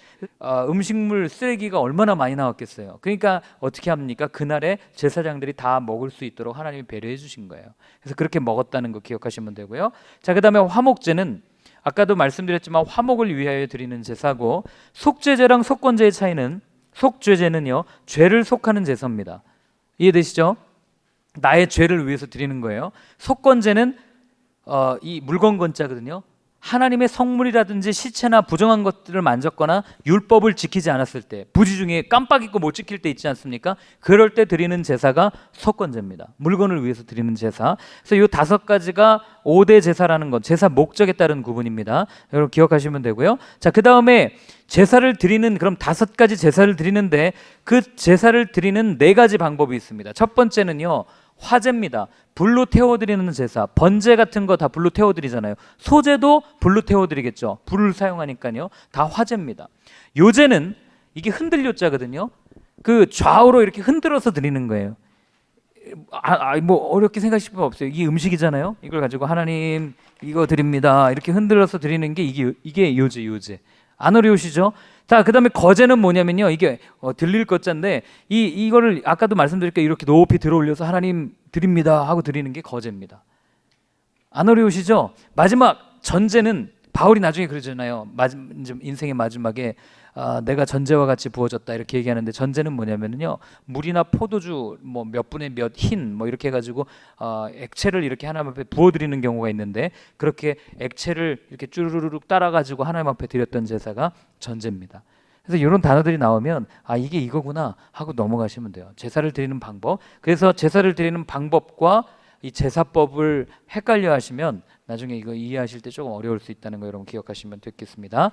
음식물 쓰레기가 얼마나 많이 나왔겠어요. 그러니까 어떻게 합니까? 그날에 제사장들이 다 먹을 수 있도록 하나님이 배려해 주신 거예요. 그래서 그렇게 먹었다는 거 기억하시면 되고요. 자, 그 다음에 화목제는 아까도 말씀드렸지만 화목을 위하여 드리는 제사고, 속죄제랑 속건제의 차이는, 속죄제는요 죄를 속하는 제사입니다. 이해되시죠? 나의 죄를 위해서 드리는 거예요. 속건제는 이 물건 건자거든요. 하나님의 성물이라든지 시체나 부정한 것들을 만졌거나 율법을 지키지 않았을 때, 부지 중에 깜빡 잊고 못 지킬 때 있지 않습니까? 그럴 때 드리는 제사가 속건제입니다. 물건을 위해서 드리는 제사. 그래서 이 5가지가 5대 제사라는 것, 제사 목적에 따른 구분입니다. 여러분 기억하시면 되고요. 자, 그 다음에 제사를 드리는, 그럼 5가지 제사를 드리는데 그 제사를 드리는 4가지 방법이 있습니다. 첫 번째는요, 화제입니다. 불로 태워드리는 제사, 번제 같은 거 다 불로 태워드리잖아요. 소제도 불로 태워드리겠죠. 불을 사용하니까요. 다 화제입니다. 요제는 이게 흔들 요자거든요. 그 좌우로 이렇게 흔들어서 드리는 거예요. 뭐 어렵게 생각하실 필요 없어요. 이게 음식이잖아요. 이걸 가지고 하나님 이거 드립니다. 이렇게 흔들어서 드리는 게 이게 요제. 안 어려우시죠? 자, 그 다음에 거제는 뭐냐면요, 이게 들릴 것자인데 이거를 아까도 말씀드릴게요. 이렇게 높이 들어 올려서 하나님 드립니다 하고 드리는 게 거제입니다. 안 어려우시죠? 마지막 전제는 바울이 나중에 그러잖아요. 인생의 마지막에 내가 전제와 같이 부어졌다 이렇게 얘기하는데, 전제는 뭐냐면요, 물이나 포도주 뭐 몇 분의 몇 흰 뭐 이렇게 해가지고 액체를 이렇게 하나님 앞에 부어드리는 경우가 있는데, 그렇게 액체를 이렇게 쭈르르륵 따라가지고 하나님 앞에 드렸던 제사가 전제입니다. 그래서 이런 단어들이 나오면 이게 이거구나 하고 넘어가시면 돼요. 제사를 드리는 방법. 그래서 제사를 드리는 방법과 이 제사법을 헷갈려 하시면 나중에 이거 이해하실 때 조금 어려울 수 있다는 거 여러분 기억하시면 되겠습니다.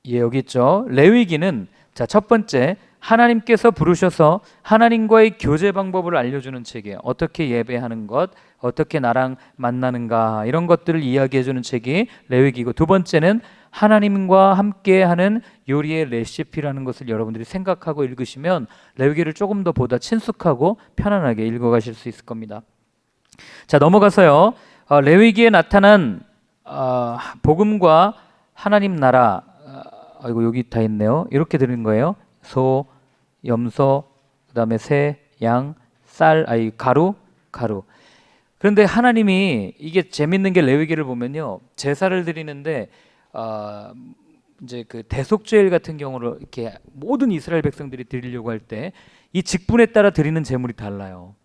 예, 여기 있죠. 레위기는, 자, 첫 번째, 하나님께서 부르셔서 하나님과의 교제 방법을 알려주는 책이에요. 어떻게 예배하는 것, 어떻게 나랑 만나는가, 이런 것들을 이야기해주는 책이 레위기고, 두 번째는 하나님과 함께하는 요리의 레시피라는 것을 여러분들이 생각하고 읽으시면 레위기를 조금 더 보다 친숙하고 편안하게 읽어가실 수 있을 겁니다. 자, 넘어가서요, 레위기에 나타난 복음과 하나님 나라, 아이고 여기 다 있네요. 이렇게 드리는 거예요. 소, 염소, 그다음에 새, 양, 쌀, 가루. 그런데 하나님이, 이게 재밌는 게 레위기를 보면요, 제사를 드리는데 이제 그 대속죄일 같은 경우로 이렇게 모든 이스라엘 백성들이 드리려고 할 때 이 직분에 따라 드리는 제물이 달라요.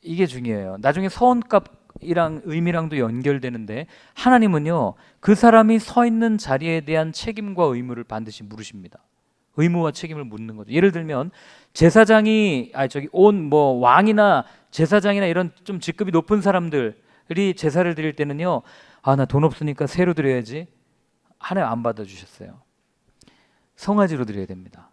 이게 중요해요. 나중에 서원값이랑 의미랑도 연결되는데, 하나님은요, 그 사람이 서 있는 자리에 대한 책임과 의무를 반드시 물으십니다. 의무와 책임을 묻는 거죠. 예를 들면 제사장이 왕이나 제사장이나 이런 좀 직급이 높은 사람들이 제사를 드릴 때는요, 나 돈 없으니까 새로 드려야지. 하나님 안 받아주셨어요. 송아지로 드려야 됩니다.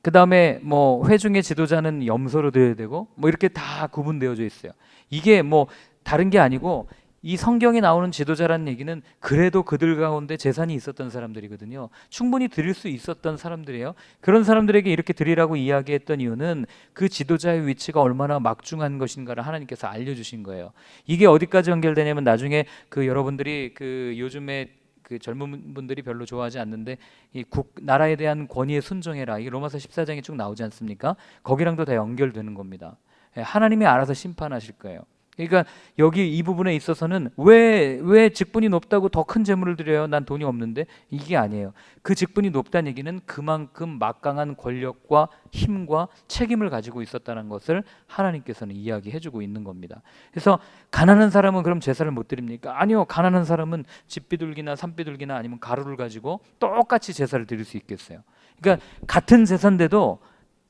그 다음에 뭐 회중의 지도자는 염소로 드려야 되고, 뭐 이렇게 다 구분되어져 있어요. 이게 뭐 다른 게 아니고, 이 성경에 나오는 지도자라는 얘기는 그래도 그들 가운데 재산이 있었던 사람들이거든요. 충분히 드릴 수 있었던 사람들이에요. 그런 사람들에게 이렇게 드리라고 이야기했던 이유는 그 지도자의 위치가 얼마나 막중한 것인가를 하나님께서 알려주신 거예요. 이게 어디까지 연결되냐면, 나중에 그 여러분들이 그 요즘에 그 젊은 분들이 별로 좋아하지 않는데, 이 나라에 대한 권위에 순종해라, 이 로마서 14장에 쭉 나오지 않습니까? 거기랑도 다 연결되는 겁니다. 하나님이 알아서 심판하실 거예요. 그러니까 여기 이 부분에 있어서는 왜 직분이 높다고 더 큰 재물을 드려요? 난 돈이 없는데. 이게 아니에요. 그 직분이 높다는 얘기는 그만큼 막강한 권력과 힘과 책임을 가지고 있었다는 것을 하나님께서는 이야기해주고 있는 겁니다. 그래서 가난한 사람은 그럼 제사를 못 드립니까? 아니요. 가난한 사람은 집비둘기나 산비둘기나 아니면 가루를 가지고 똑같이 제사를 드릴 수 있겠어요. 그러니까 같은 제사인데도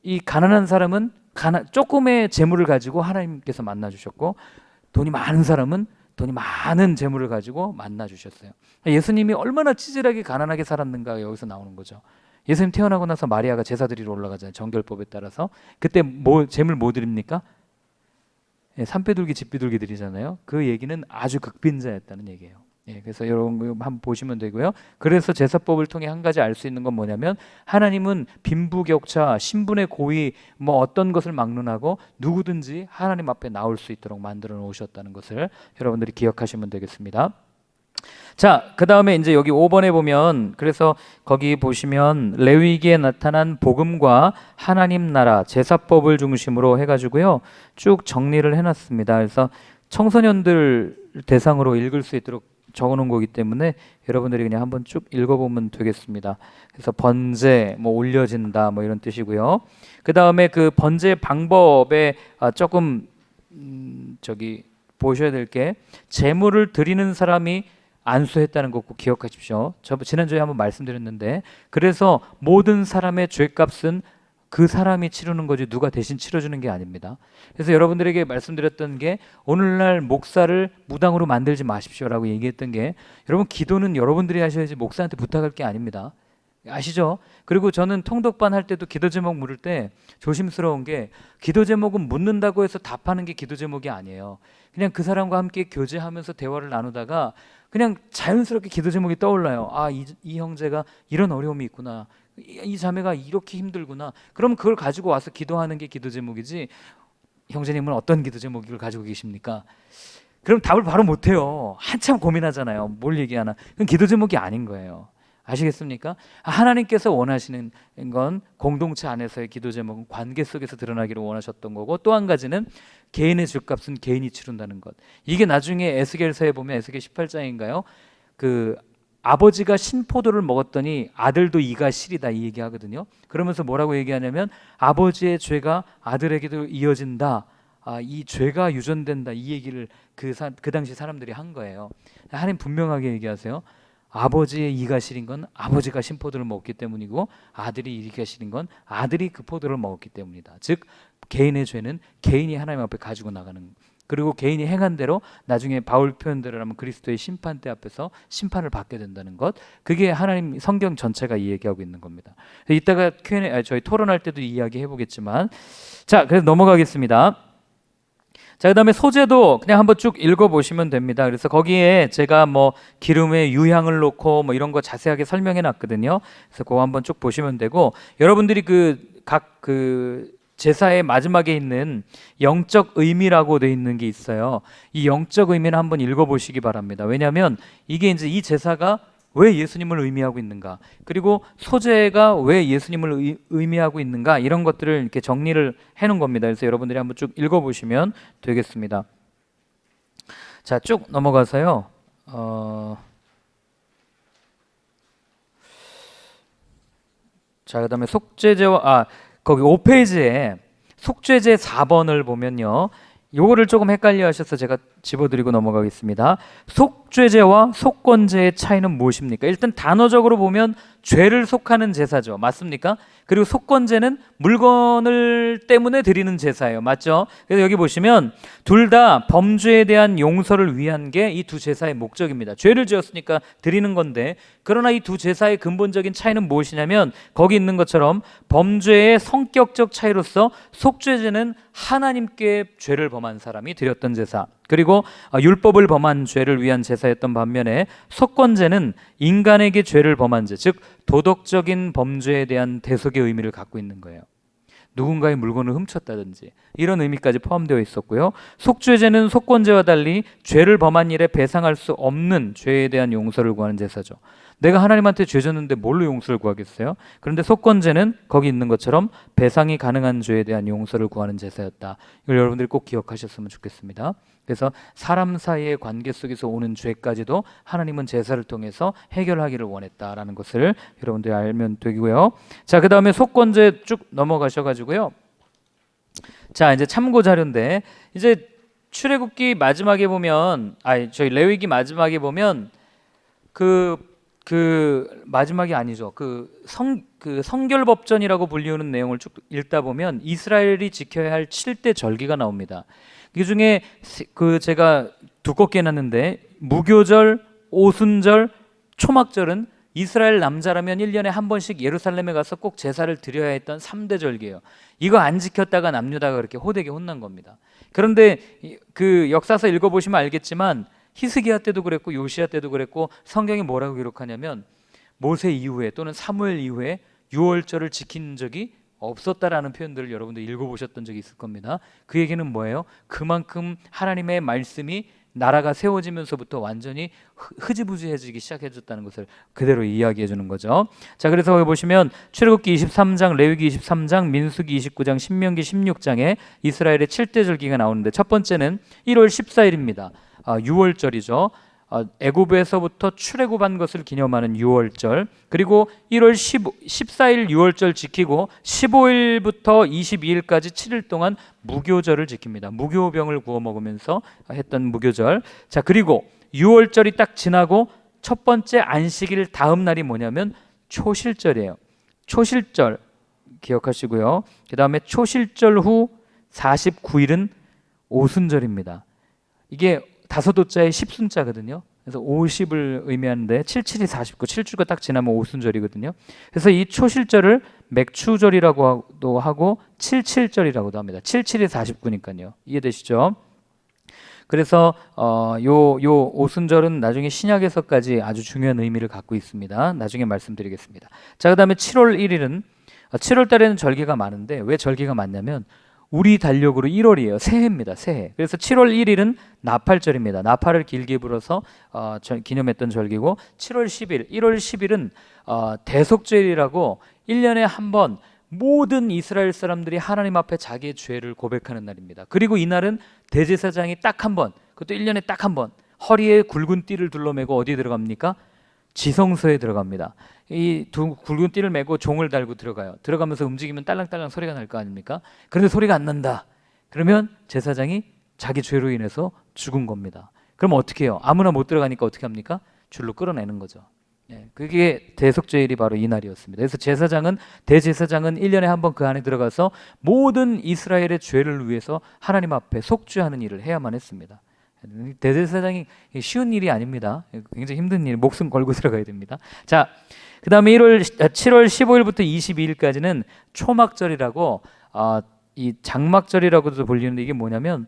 이 가난한 사람은 조금의 재물을 가지고 하나님께서 만나 주셨고, 돈이 많은 사람은 돈이 많은 재물을 가지고 만나 주셨어요. 예수님이 얼마나 치질하게 가난하게 살았는가 여기서 나오는 거죠. 예수님 태어나고 나서 마리아가 제사 드리러 올라가잖아요. 정결법에 따라서. 그때 재물 뭐 드립니까? 산비둘기, 집비둘기 드리잖아요. 그 얘기는 아주 극빈자였다는 얘기예요. 그래서 여러분 한번 보시면 되고요. 그래서 제사법을 통해 한 가지 알 수 있는 건 뭐냐면, 하나님은 빈부격차, 신분의 고의, 뭐 어떤 것을 막론하고 누구든지 하나님 앞에 나올 수 있도록 만들어 놓으셨다는 것을 여러분들이 기억하시면 되겠습니다. 자, 그 다음에 이제 여기 5번에 보면, 그래서 거기 보시면 레위기에 나타난 복음과 하나님 나라, 제사법을 중심으로 해가지고요, 쭉 정리를 해놨습니다. 그래서 청소년들 대상으로 읽을 수 있도록 적어놓은 거기 때문에 여러분들이 그냥 한번 쭉 읽어보면 되겠습니다. 그래서 번제, 뭐 올려진다, 뭐 이런 뜻이고요. 그 다음에 그 번제 방법에 조금 보셔야 될 게, 제물을 드리는 사람이 안수했다는 거 꼭 기억하십시오. 저 지난주에 한번 말씀드렸는데, 그래서 모든 사람의 죄값은 그 사람이 치르는 거지 누가 대신 치러주는 게 아닙니다. 그래서 여러분들에게 말씀드렸던 게, 오늘날 목사를 무당으로 만들지 마십시오라고 얘기했던 게, 여러분 기도는 여러분들이 하셔야지 목사한테 부탁할 게 아닙니다. 아시죠? 그리고 저는 통독반 할 때도 기도 제목 물을 때 조심스러운 게, 기도 제목은 묻는다고 해서 답하는 게 기도 제목이 아니에요. 그냥 그 사람과 함께 교제하면서 대화를 나누다가 그냥 자연스럽게 기도 제목이 떠올라요. 아, 이 형제가 이런 어려움이 있구나, 이 자매가 이렇게 힘들구나. 그럼 그걸 가지고 와서 기도하는 게 기도 제목이지, 형제님은 어떤 기도 제목을 가지고 계십니까? 그럼 답을 바로 못해요. 한참 고민하잖아요. 뭘 얘기하나. 그건 기도 제목이 아닌 거예요. 아시겠습니까? 하나님께서 원하시는 건 공동체 안에서의 기도 제목은 관계 속에서 드러나기를 원하셨던 거고, 또 한 가지는 개인의 죄값은 개인이 치른다는 것. 이게 나중에 에스겔서에 보면, 에스겔 18장인가요? 그 아버지가 신포도를 먹었더니 아들도 이가 시리다, 이 얘기하거든요. 그러면서 뭐라고 얘기하냐면, 아버지의 죄가 아들에게도 이어진다, 이 죄가 유전된다, 이 얘기를 그 당시 사람들이 한 거예요. 하나님 분명하게 얘기하세요. 아버지의 이가 시린 건 아버지가 신포도를 먹었기 때문이고, 아들이 이가 시린 건 아들이 그 포도를 먹었기 때문이다. 즉 개인의 죄는 개인이 하나님 앞에 가지고 나가는, 그리고 개인이 행한 대로 나중에 바울 표현대로 하면 그리스도의 심판대 앞에서 심판을 받게 된다는 것, 그게 하나님 성경 전체가 이 얘기하고 있는 겁니다. 이따가 Q&A, 저희 토론할 때도 이야기 해보겠지만, 자, 그래서 넘어가겠습니다. 자, 그 다음에 소재도 그냥 한번 쭉 읽어보시면 됩니다. 그래서 거기에 제가 뭐 기름에 유향을 넣고 뭐 이런 거 자세하게 설명해 놨거든요. 그래서 그거 한번 쭉 보시면 되고, 여러분들이 각 제사의 마지막에 있는 영적 의미라고 돼 있는 게 있어요. 이 영적 의미는 한번 읽어보시기 바랍니다. 왜냐하면 이게 이제 이 제사가 왜 예수님을 의미하고 있는가, 그리고 소재가 왜 예수님을 의미하고 있는가, 이런 것들을 이렇게 정리를 해놓은 겁니다. 그래서 여러분들이 한번 쭉 읽어보시면 되겠습니다. 자, 쭉 넘어가서요. 자, 그다음에 속죄제와 거기 5페이지에 속죄제 4번을 보면요, 요거를 조금 헷갈려 하셔서 제가 집어드리고 넘어가겠습니다. 속죄제와 속건제의 차이는 무엇입니까? 일단 단어적으로 보면 죄를 속하는 제사죠. 맞습니까? 그리고 속건제는 물건을 때문에 드리는 제사예요. 맞죠? 그래서 여기 보시면 둘 다 범죄에 대한 용서를 위한 게 이 두 제사의 목적입니다. 죄를 지었으니까 드리는 건데, 그러나 이 두 제사의 근본적인 차이는 무엇이냐면, 거기 있는 것처럼 범죄의 성격적 차이로서 속죄제는 하나님께 죄를 범한 사람이 드렸던 제사, 그리고 율법을 범한 죄를 위한 제사였던 반면에 속건제는 인간에게 죄를 범한 죄, 즉 도덕적인 범죄에 대한 대속의 의미를 갖고 있는 거예요. 누군가의 물건을 훔쳤다든지 이런 의미까지 포함되어 있었고요. 속죄제는 속건제와 달리 죄를 범한 일에 배상할 수 없는 죄에 대한 용서를 구하는 제사죠. 내가 하나님한테 죄 졌는데 뭘로 용서를 구하겠어요? 그런데 속건제는 거기 있는 것처럼 배상이 가능한 죄에 대한 용서를 구하는 제사였다. 이걸 여러분들이 꼭 기억하셨으면 좋겠습니다. 그래서 사람 사이의 관계 속에서 오는 죄까지도 하나님은 제사를 통해서 해결하기를 원했다라는 것을 여러분들이 알면 되고요. 자, 그 다음에 속건제 쭉 넘어가셔가지고요. 자, 이제 참고 자료인데, 이제 출애굽기 마지막에 보면, 저희 레위기 마지막에 보면 마지막이 아니죠. 성결법전이라고 불리우는 내용을 쭉 읽다 보면 이스라엘이 지켜야 할 7대 절기가 나옵니다. 그 중에 제가 두껍게 해놨는데, 무교절, 오순절, 초막절은 이스라엘 남자라면 1년에 한 번씩 예루살렘에 가서 꼭 제사를 드려야 했던 3대 절기예요. 이거 안 지켰다가 남유다가 그렇게 호되게 혼난 겁니다. 그런데 그 역사서 읽어보시면 알겠지만, 히스기야 때도 그랬고 요시야 때도 그랬고, 성경이 뭐라고 기록하냐면 모세 이후에 또는 사무엘 이후에 유월절을 지킨 적이 없었다라는 표현들을 여러분들 읽어보셨던 적이 있을 겁니다. 그 얘기는 뭐예요? 그만큼 하나님의 말씀이 나라가 세워지면서부터 완전히 흐지부지해지기 시작해졌다는 것을 그대로 이야기해 주는 거죠. 자, 그래서 여기 보시면 출애굽기 23장, 레위기 23장, 민수기 29장, 신명기 16장에 이스라엘의 7대 절기가 나오는데, 첫 번째는 1월 14일입니다. 유월절이죠. 애굽에서부터 출애굽한 것을 기념하는 유월절, 그리고 1월 14일 유월절 지키고 15일부터 22일까지 7일 동안 무교절을 지킵니다. 무교병을 구워 먹으면서 했던 무교절. 자, 그리고 유월절이 딱 지나고 첫 번째 안식일 다음 날이 뭐냐면 초실절이에요. 초실절 기억하시고요. 그 다음에 초실절 후 49일은 오순절입니다. 이게 다섯 호자의 10순자거든요. 그래서 50을 의미하는데 77이 49, 7주가 딱 지나면 오순절이거든요. 그래서 이 초실절을 맥추절이라고도 하고 77절이라고도 합니다. 77이 49니까요. 이해되시죠? 그래서 요 오순절은 나중에 신약에서까지 아주 중요한 의미를 갖고 있습니다. 나중에 말씀드리겠습니다. 자, 그다음에 7월 1일은 7월 달에는 절기가 많은데 왜 절기가 많냐면 우리 달력으로 1월이에요. 새해입니다. 새해. 그래서 7월 1일은 나팔절입니다. 나팔을 길게 불어서 기념했던 절기고 7월 10일, 1월 10일은 대속죄일이라고 1년에 한 번 모든 이스라엘 사람들이 하나님 앞에 자기의 죄를 고백하는 날입니다. 그리고 이날은 대제사장이 딱 한 번, 그것도 1년에 딱 한 번 허리에 굵은 띠를 둘러매고 어디에 들어갑니까? 지성소에 들어갑니다. 이 두 굵은 띠를 메고 종을 달고 들어가요. 들어가면서 움직이면 딸랑딸랑 소리가 날 거 아닙니까? 그런데 소리가 안 난다. 그러면 제사장이 자기 죄로 인해서 죽은 겁니다. 그럼 어떻게 해요? 아무나 못 들어가니까 어떻게 합니까? 줄로 끌어내는 거죠. 그게 대속죄일이 바로 이 날이었습니다. 그래서 대제사장은 1년에 한 번 그 안에 들어가서 모든 이스라엘의 죄를 위해서 하나님 앞에 속죄하는 일을 해야만 했습니다. 대제사장이 쉬운 일이 아닙니다. 굉장히 힘든 일, 목숨 걸고 들어가야 됩니다. 자, 그 다음에 7월 15일부터 22일까지는 초막절이라고 이 장막절이라고도 불리는데 이게 뭐냐면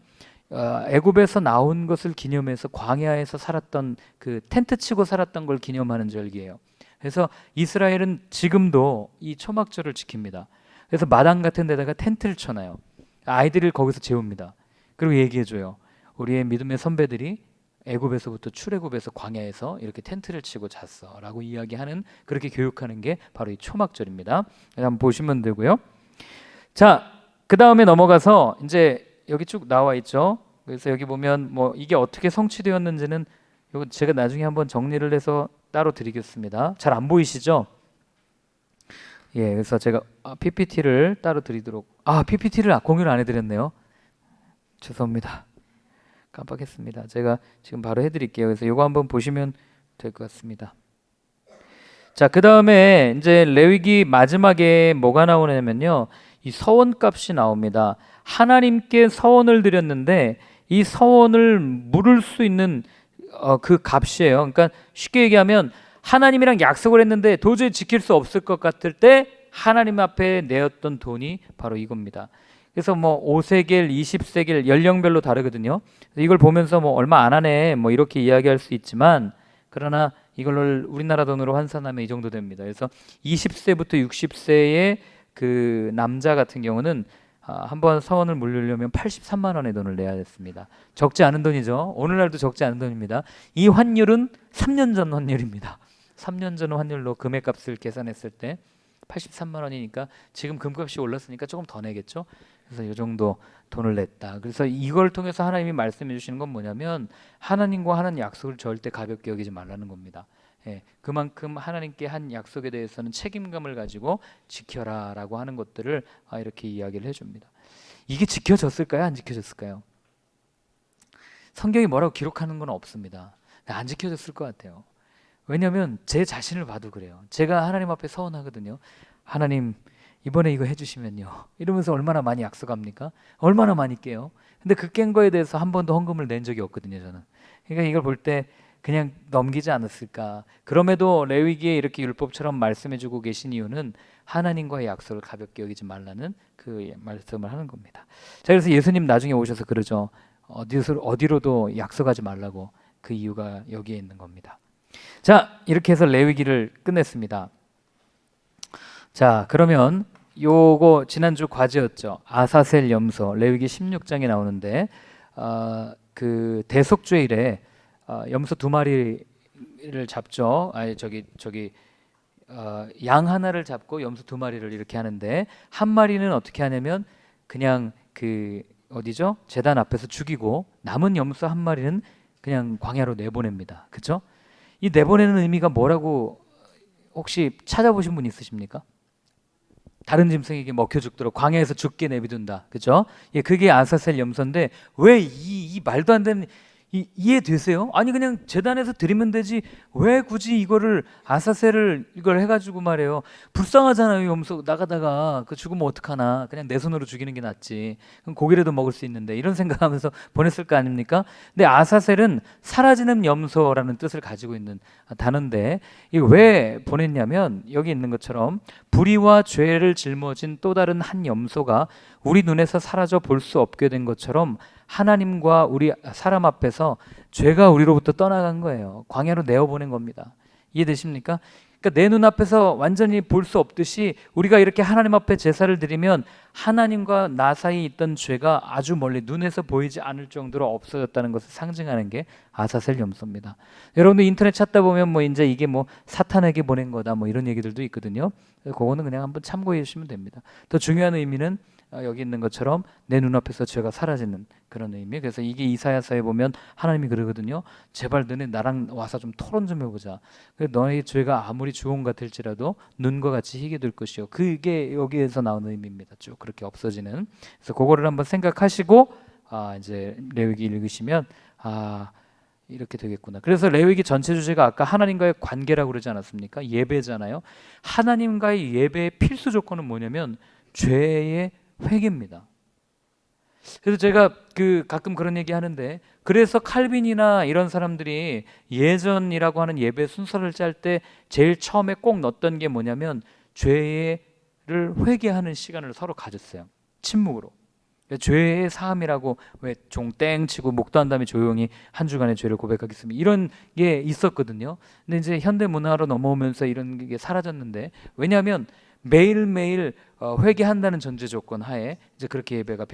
애굽에서 나온 것을 기념해서 광야에서 살았던 그 텐트 치고 살았던 걸 기념하는 절기예요. 그래서 이스라엘은 지금도 이 초막절을 지킵니다. 그래서 마당 같은 데다가 텐트를 쳐놔요. 아이들을 거기서 재웁니다. 그리고 얘기해줘요. 우리의 믿음의 선배들이 애굽에서부터 출애굽에서 광야에서 이렇게 텐트를 치고 잤어라고 이야기하는, 그렇게 교육하는 게 바로 이 초막절입니다. 한번 보시면 되고요. 자, 그 다음에 넘어가서 이제 여기 쭉 나와 있죠. 그래서 여기 보면 뭐 이게 어떻게 성취되었는지는 이거 제가 나중에 한번 정리를 해서 따로 드리겠습니다. 잘 안 보이시죠? 예, 그래서 제가 PPT를 따로 드리도록. PPT를 공유를 안 해드렸네요. 죄송합니다. 깜빡했습니다. 제가 지금 바로 해드릴게요. 그래서 이거 한번 보시면 될 것 같습니다. 자, 그 다음에 이제 레위기 마지막에 뭐가 나오냐면요, 이 서원값이 나옵니다. 하나님께 서원을 드렸는데 이 서원을 물을 수 있는 그 값이에요. 그러니까 쉽게 얘기하면 하나님이랑 약속을 했는데 도저히 지킬 수 없을 것 같을 때 하나님 앞에 내었던 돈이 바로 이겁니다. 그래서 뭐 5세겔, 20세겔 연령별로 다르거든요. 이걸 보면서 뭐 얼마 안 하네 뭐 이렇게 이야기할 수 있지만, 그러나 이걸 우리나라 돈으로 환산하면 이 정도 됩니다. 그래서 20세부터 60세의 그 남자 같은 경우는 한번 서원을 물리려면 83만 원의 돈을 내야 됐습니다. 적지 않은 돈이죠. 오늘날도 적지 않은 돈입니다. 이 환율은 3년 전 환율입니다. 3년 전 환율로 금액값을 계산했을 때 83만 원이니까 지금 금값이 올랐으니까 조금 더 내겠죠. 그래서 이 정도 돈을 냈다. 그래서 이걸 통해서 하나님이 말씀해 주시는 건 뭐냐면 하나님과 하는 약속을 절대 가볍게 여기지 말라는 겁니다. 그만큼 하나님께 한 약속에 대해서는 책임감을 가지고 지켜라라고 하는 것들을 이렇게 이야기를 해줍니다. 이게 지켜졌을까요? 안 지켜졌을까요? 성경이 뭐라고 기록하는 건 없습니다. 안 지켜졌을 것 같아요. 왜냐하면 제 자신을 봐도 그래요. 제가 하나님 앞에 서원하거든요. 하나님 이번에 이거 해주시면요, 이러면서 얼마나 많이 약속합니까? 얼마나 많이 깨요. 근데 그 깬 거에 대해서 한 번도 헌금을 낸 적이 없거든요, 저는. 그러니까 이걸 볼 때 그냥 넘기지 않았을까. 그럼에도 레위기에 이렇게 율법처럼 말씀해주고 계신 이유는 하나님과의 약속을 가볍게 여기지 말라는 그 말씀을 하는 겁니다. 자, 그래서 예수님 나중에 오셔서 그러죠. 어디로도 약속하지 말라고. 그 이유가 여기에 있는 겁니다. 자, 이렇게 해서 레위기를 끝냈습니다. 자, 그러면 요거 지난주 과제였죠. 아사셀 염소, 레위기 16장에 나오는데 그 대속죄일에 염소 2마리를 잡죠. 양 하나를 잡고 염소 2마리를 이렇게 하는데, 한 마리는 어떻게 하냐면 그냥 그 어디죠? 제단 앞에서 죽이고 남은 염소 한 마리는 그냥 광야로 내보냅니다. 그렇죠? 이 내보내는 의미가 뭐라고 혹시 찾아보신 분 있으십니까? 다른 짐승에게 먹혀 죽도록 광야에서 죽게 내비둔다. 그죠? 예, 그게 아사셀 염소인데 왜 이 말도 안 되는 이해되세요? 아니 그냥 제단에서 드리면 되지 왜 굳이 이거를 아사셀을 이걸 해가지고 말해요. 불쌍하잖아요. 염소 나가다가 그 죽으면 어떡하나. 그냥 내 손으로 죽이는 게 낫지. 그럼 고기라도 먹을 수 있는데 이런 생각하면서 보냈을 거 아닙니까? 근데 아사셀은 사라지는 염소라는 뜻을 가지고 있는 단어인데 이거 왜 보냈냐면 여기 있는 것처럼 불의와 죄를 짊어진 또 다른 한 염소가 우리 눈에서 사라져 볼 수 없게 된 것처럼 하나님과 우리 사람 앞에서 죄가 우리로부터 떠나간 거예요. 광야로 내어보낸 겁니다. 이해되십니까? 그러니까 내 눈앞에서 완전히 볼 수 없듯이 우리가 이렇게 하나님 앞에 제사를 드리면 하나님과 나 사이에 있던 죄가 아주 멀리 눈에서 보이지 않을 정도로 없어졌다는 것을 상징하는 게 아사셀 염소입니다. 여러분들 인터넷 찾다 보면 뭐 이제 이게 뭐 사탄에게 보낸 거다 뭐 이런 얘기들도 있거든요. 그거는 그냥 한번 참고해 주시면 됩니다. 더 중요한 의미는 여기 있는 것처럼 내 눈앞에서 죄가 사라지는 그런 의미. 그래서 이게 이사야서에 보면 하나님이 그러거든요. 제발 너네 나랑 와서 좀 토론 좀 해보자. 너의 죄가 아무리 주홍 같을지라도 눈과 같이 희게 될 것이요. 그게 여기에서 나오는 의미입니다. 쭉 그렇게 없어지는. 그래서 그거를 한번 생각하시고 이제 레위기 읽으시면 이렇게 되겠구나. 그래서 레위기 전체 주제가 아까 하나님과의 관계라고 그러지 않았습니까? 예배잖아요. 하나님과의 예배의 필수 조건은 뭐냐면 죄의 회개입니다. 그래서 제가 가끔 그런 얘기 하는데 그래서 칼빈이나 이런 사람들이 예전이라고 하는 예배 순서를 짤 때 제일 처음에 꼭 넣었던 게 뭐냐면 죄를 회개하는 시간을 서로 가졌어요. 침묵으로. 죄의 사함이라고 왜 종 땡 치고 목도한 다음에 조용히 한 주간의 죄를 고백하겠습니다. 이런 게 있었거든요. 근데 이제 현대 문화로 넘어오면서 이런 게 사라졌는데 왜냐하면 매일매일 회개한다는 전제 조건 하에 이제 그렇게 예배가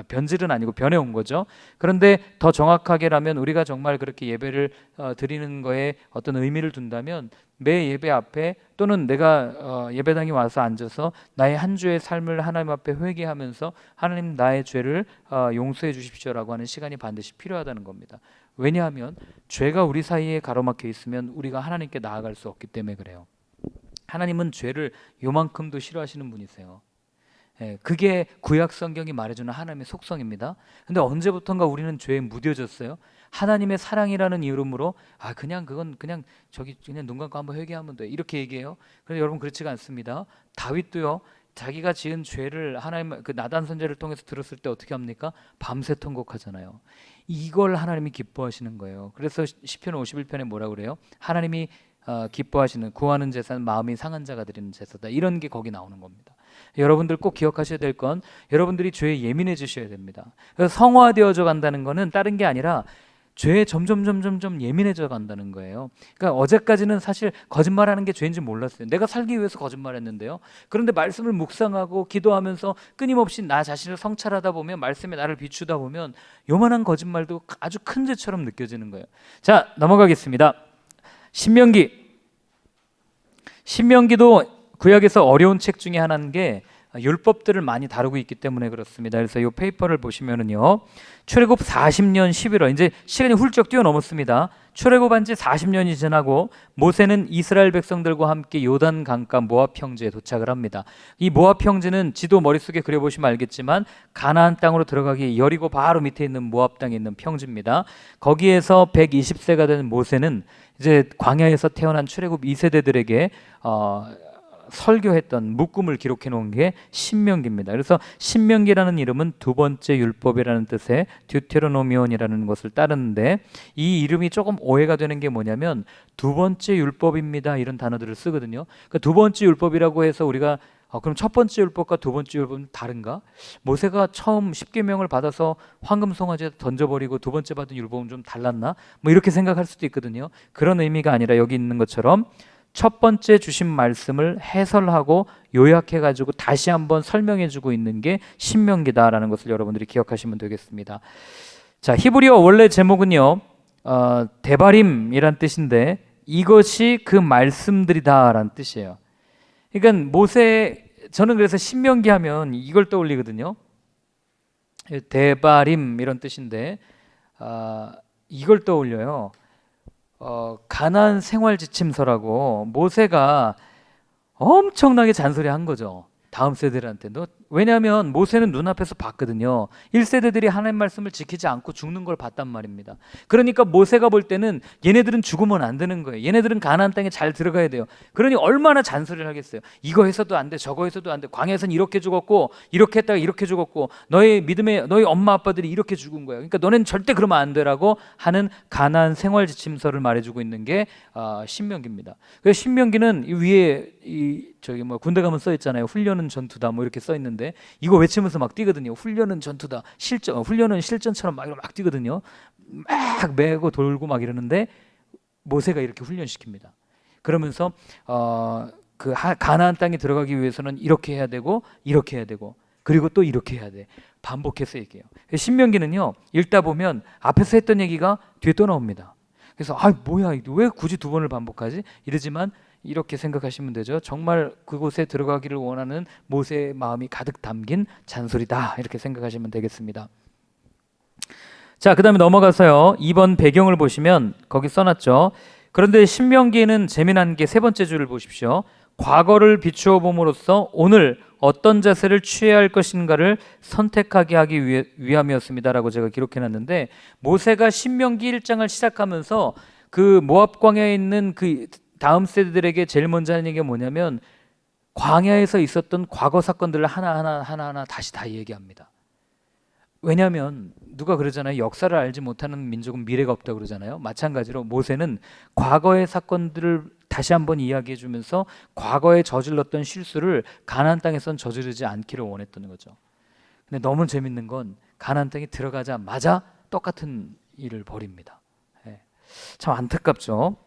변질은 아니고 변해온 거죠. 그런데 더 정확하게라면 우리가 정말 그렇게 예배를 드리는 거에 어떤 의미를 둔다면 매 예배 앞에 또는 내가 예배당에 와서 앉아서 나의 한 주의 삶을 하나님 앞에 회개하면서 하나님 나의 죄를 용서해 주십시오라고 하는 시간이 반드시 필요하다는 겁니다. 왜냐하면 죄가 우리 사이에 가로막혀 있으면 우리가 하나님께 나아갈 수 없기 때문에 그래요. 하나님은 죄를 요만큼도 싫어하시는 분이세요. 그게 구약 성경이 말해주는 하나님의 속성입니다. 근데 언제부턴가 우리는 죄에 무뎌졌어요. 하나님의 사랑이라는 이름으로 그냥 그건 그냥 눈 감고 한번 회개하면 돼 이렇게 얘기해요. 그런데 여러분 그렇지가 않습니다. 다윗도요. 자기가 지은 죄를 하나님 나단 선지자를 통해서 들었을 때 어떻게 합니까? 밤새 통곡하잖아요. 이걸 하나님이 기뻐하시는 거예요. 그래서 시편 51편에 뭐라 그래요? 하나님이 기뻐하시는 구하는 제사는 마음이 상한 자가 드리는 제사다. 이런 게 거기 나오는 겁니다. 여러분들 꼭 기억하셔야 될 건 여러분들이 죄에 예민해지셔야 됩니다. 그래서 성화되어져 간다는 거는 다른 게 아니라 죄에 점점 예민해져 간다는 거예요. 그러니까 어제까지는 사실 거짓말하는 게 죄인지 몰랐어요. 내가 살기 위해서 거짓말했는데요. 그런데 말씀을 묵상하고 기도하면서 끊임없이 나 자신을 성찰하다 보면 말씀에 나를 비추다 보면 요만한 거짓말도 아주 큰 죄처럼 느껴지는 거예요. 자, 넘어가겠습니다. 신명기도 구약에서 어려운 책 중에 하나인 게 율법들을 많이 다루고 있기 때문에 그렇습니다. 그래서 이 페이퍼를 보시면은요, 출애굽 40년 11월 이제 시간이 훌쩍 뛰어넘었습니다. 출애굽한 지 40년이 지나고 모세는 이스라엘 백성들과 함께 요단 강가 모압 평지에 도착을 합니다. 이 모압 평지는 지도 머릿속에 그려보시면 알겠지만 가나안 땅으로 들어가기 여리고 바로 밑에 있는 모압 땅에 있는 평지입니다. 거기에서 120세가 된 모세는 이제 광야에서 태어난 출애굽 2세대들에게 설교했던 묶음을 기록해 놓은 게 신명기입니다. 그래서 신명기라는 이름은 두 번째 율법이라는 뜻의 듀테로노미온이라는 것을 따르는데 이 이름이 조금 오해가 되는 게 뭐냐면 두 번째 율법입니다 이런 단어들을 쓰거든요. 그러니까 두 번째 율법이라고 해서 우리가 그럼 첫 번째 율법과 두 번째 율법은 다른가? 모세가 처음 십계명을 받아서 황금 송아지에 던져버리고 두 번째 받은 율법은 좀 달랐나? 뭐 이렇게 생각할 수도 있거든요. 그런 의미가 아니라 여기 있는 것처럼 첫 번째 주신 말씀을 해설하고 요약해가지고 다시 한번 설명해주고 있는 게 신명기다라는 것을 여러분들이 기억하시면 되겠습니다. 자, 히브리어 원래 제목은요, 데바림이란 뜻인데 이것이 그 말씀들이다라는 뜻이에요. 그러니까 저는 그래서 신명기 하면 이걸 떠올리거든요. 데바림 이런 뜻인데 이걸 떠올려요. 가나안 생활 지침서라고 모세가 엄청나게 잔소리한 거죠. 다음 세대들한테 너 왜냐하면 모세는 눈앞에서 봤거든요. 1세대들이 하나님 말씀을 지키지 않고 죽는 걸 봤단 말입니다. 그러니까 모세가 볼 때는 얘네들은 죽으면 안 되는 거예요. 얘네들은 가나안 땅에 잘 들어가야 돼요. 그러니 얼마나 잔소리를 하겠어요. 이거 해서도 안 돼, 저거 해서도 안 돼. 광야에서는 이렇게 죽었고 이렇게 했다가 이렇게 죽었고 너희 믿음의 너희 엄마 아빠들이 이렇게 죽은 거야. 그러니까 너네는 절대 그러면 안 되라고 하는 가나안 생활 지침서를 말해주고 있는 게 신명기입니다. 그래서 신명기는 이 위에 저기 뭐 군대 가면 써 있잖아요. 훈련은 전투다 뭐 이렇게 써 있는데 이거 외치면서 막 뛰거든요. 훈련은 전투다. 훈련은 실전처럼 막 뛰거든요. 막 메고 돌고 막 이러는데 모세가 이렇게 훈련시킵니다. 그러면서 가나안 땅에 들어가기 위해서는 이렇게 해야 되고 이렇게 해야 되고 그리고 또 이렇게 해야 돼. 반복해서 얘기해요. 신명기는요. 읽다 보면 앞에서 했던 얘기가 뒤에 또 나옵니다. 그래서 뭐야 왜 굳이 두 번을 반복하지? 이러지만 이렇게 생각하시면 되죠. 정말 그곳에 들어가기를 원하는 모세의 마음이 가득 담긴 잔소리다 이렇게 생각하시면 되겠습니다. 자, 그 다음에 넘어가서요 2번 배경을 보시면 거기 써놨죠. 그런데 신명기에는 재미난 게 세 번째 줄을 보십시오. 과거를 비추어 봄으로써 오늘 어떤 자세를 취해야 할 것인가를 선택하게 하기 위함이었습니다라고 제가 기록해놨는데 모세가 신명기 1장을 시작하면서 그 모압 광야에 있는 그 다음 세대들에게 제일 먼저 하는 얘기가 뭐냐면 광야에서 있었던 과거 사건들을 하나하나 다시 다 얘기합니다. 왜냐하면 누가 그러잖아요. 역사를 알지 못하는 민족은 미래가 없다고 그러잖아요. 마찬가지로 모세는 과거의 사건들을 다시 한번 이야기해 주면서 과거에 저질렀던 실수를 가나안 땅에선 저지르지 않기를 원했던 거죠. 근데 너무 재밌는 건 가나안 땅에 들어가자마자 똑같은 일을 벌입니다. 참 안타깝죠.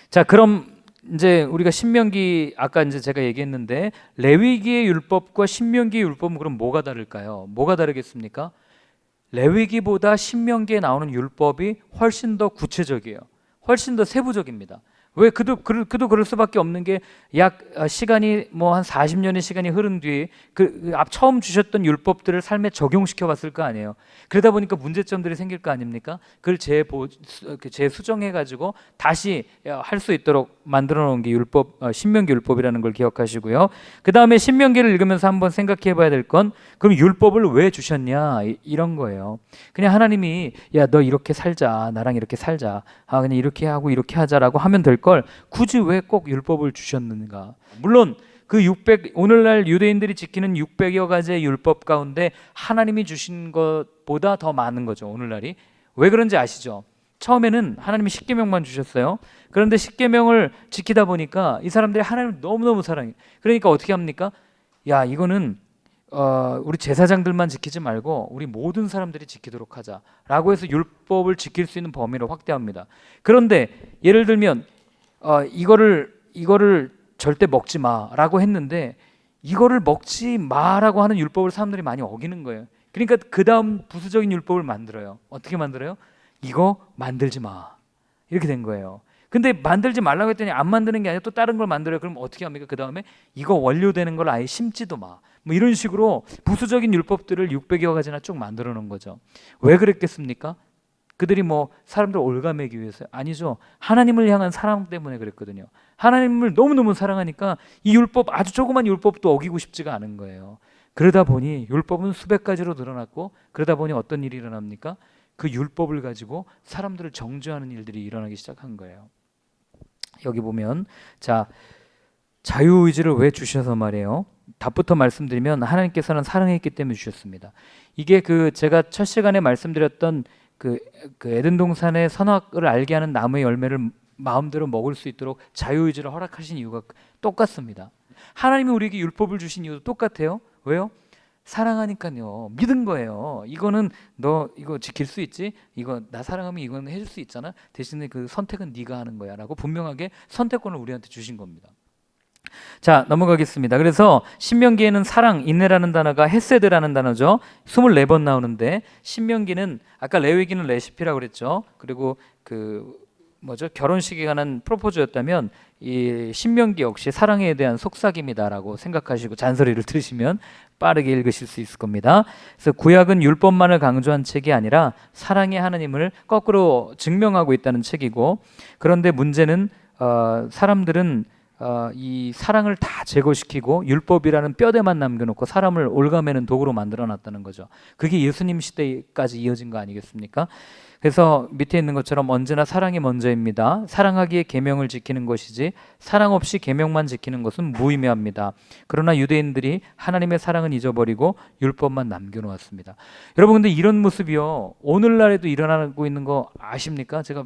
자, 그럼 이제 우리가 신명기 아까 이제 제가 얘기했는데 레위기의 율법과 신명기의 율법은 그럼 뭐가 다를까요? 뭐가 다르겠습니까? 레위기보다 신명기에 나오는 율법이 훨씬 더 구체적이에요. 훨씬 더 세부적입니다. 왜 그도 그럴 수밖에 없는 게 약 시간이 뭐 한 40년의 시간이 흐른 뒤 처음 주셨던 율법들을 삶에 적용시켜 봤을 거 아니에요. 그러다 보니까 문제점들이 생길 거 아닙니까? 그걸 재수정해 가지고 다시 할 수 있도록 만들어 놓은 게 신명기 율법이라는 걸 기억하시고요. 그다음에 신명기를 읽으면서 한번 생각해 봐야 될 건 그럼 율법을 왜 주셨냐 이런 거예요. 그냥 하나님이 야 너 이렇게 살자, 나랑 이렇게 살자, 그냥 이렇게 하고 이렇게 하자라고 하면 될 걸 굳이 왜 꼭 율법을 주셨는가? 물론 그 오늘날 유대인들이 지키는 600여 가지의 율법 가운데 하나님이 주신 것보다 더 많은 거죠. 오늘날이. 왜 그런지 아시죠? 처음에는 하나님이 10계명만 주셨어요. 그런데 10계명을 지키다 보니까 이 사람들이 하나님을 너무너무 사랑해. 그러니까 어떻게 합니까? 야, 이거는 우리 제사장들만 지키지 말고 우리 모든 사람들이 지키도록 하자라고 해서 율법을 지킬 수 있는 범위를 확대합니다. 그런데 예를 들면 이거를 절대 먹지 마라고 했는데 이거를 먹지 마라고 하는 율법을 사람들이 많이 어기는 거예요. 그러니까 그 다음 부수적인 율법을 만들어요. 어떻게 만들어요? 이거 만들지 마 이렇게 된 거예요. 근데 만들지 말라고 했더니 안 만드는 게 아니라 또 다른 걸 만들어요. 그럼 어떻게 합니까? 그 다음에 이거 원료되는 걸 아예 심지도 마. 뭐 이런 식으로 부수적인 율법들을 600여 가지나 쭉 만들어 놓은 거죠. 왜 그랬겠습니까? 그들이 뭐 사람들 올가매기 위해서? 아니죠. 하나님을 향한 사랑 때문에 그랬거든요. 하나님을 너무너무 사랑하니까 이 율법, 아주 조그만 율법도 어기고 싶지가 않은 거예요. 그러다 보니 율법은 수백 가지로 늘어났고 그러다 보니 어떤 일이 일어납니까? 그 율법을 가지고 사람들을 정죄하는 일들이 일어나기 시작한 거예요. 여기 보면 자유의지를 왜 주셔서 말이에요. 답부터 말씀드리면 하나님께서는 사랑했기 때문에 주셨습니다. 이게 제가 첫 시간에 말씀드렸던 그 에덴 동산의 선악을 알게 하는 나무의 열매를 마음대로 먹을 수 있도록 자유의지를 허락하신 이유가 똑같습니다. 하나님이 우리에게 율법을 주신 이유도 똑같아요. 왜요? 사랑하니까요. 믿은 거예요. 이거는 너 이거 지킬 수 있지? 이거 나 사랑하면 이거는 해줄 수 있잖아. 대신에 그 선택은 네가 하는 거야 라고 분명하게 선택권을 우리한테 주신 겁니다. 자, 넘어가겠습니다. 그래서 신명기에는 사랑, 인내라는 단어가 헤세드라는 단어죠. 24번 나오는데 신명기는 아까 레위기는 레시피라고 그랬죠. 그리고 결혼식에 관한 프로포즈였다면 이 신명기 역시 사랑에 대한 속삭임이다라고 생각하시고 잔소리를 들으시면 빠르게 읽으실 수 있을 겁니다. 그래서 구약은 율법만을 강조한 책이 아니라 사랑의 하나님을 거꾸로 증명하고 있다는 책이고, 그런데 문제는 사람들은 이 사랑을 다 제거시키고 율법이라는 뼈대만 남겨놓고 사람을 올가매는 도구로 만들어놨다는 거죠. 그게 예수님 시대까지 이어진 거 아니겠습니까? 그래서 밑에 있는 것처럼 언제나 사랑이 먼저입니다. 사랑하기에 계명을 지키는 것이지 사랑 없이 계명만 지키는 것은 무의미합니다. 그러나 유대인들이 하나님의 사랑은 잊어버리고 율법만 남겨놓았습니다. 여러분, 근데 이런 모습이요, 오늘날에도 일어나고 있는 거 아십니까? 제가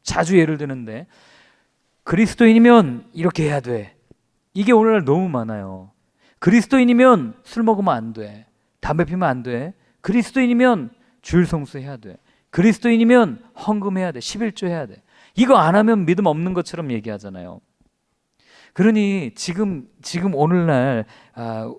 자주 예를 드는데, 그리스도인이면 이렇게 해야 돼. 이게 오늘날 너무 많아요. 그리스도인이면 술 먹으면 안 돼. 담배 피면 안 돼. 그리스도인이면 주일 성수해야 돼. 그리스도인이면 헌금해야 돼. 11조 해야 돼. 이거 안 하면 믿음 없는 것처럼 얘기하잖아요. 그러니 지금 오늘날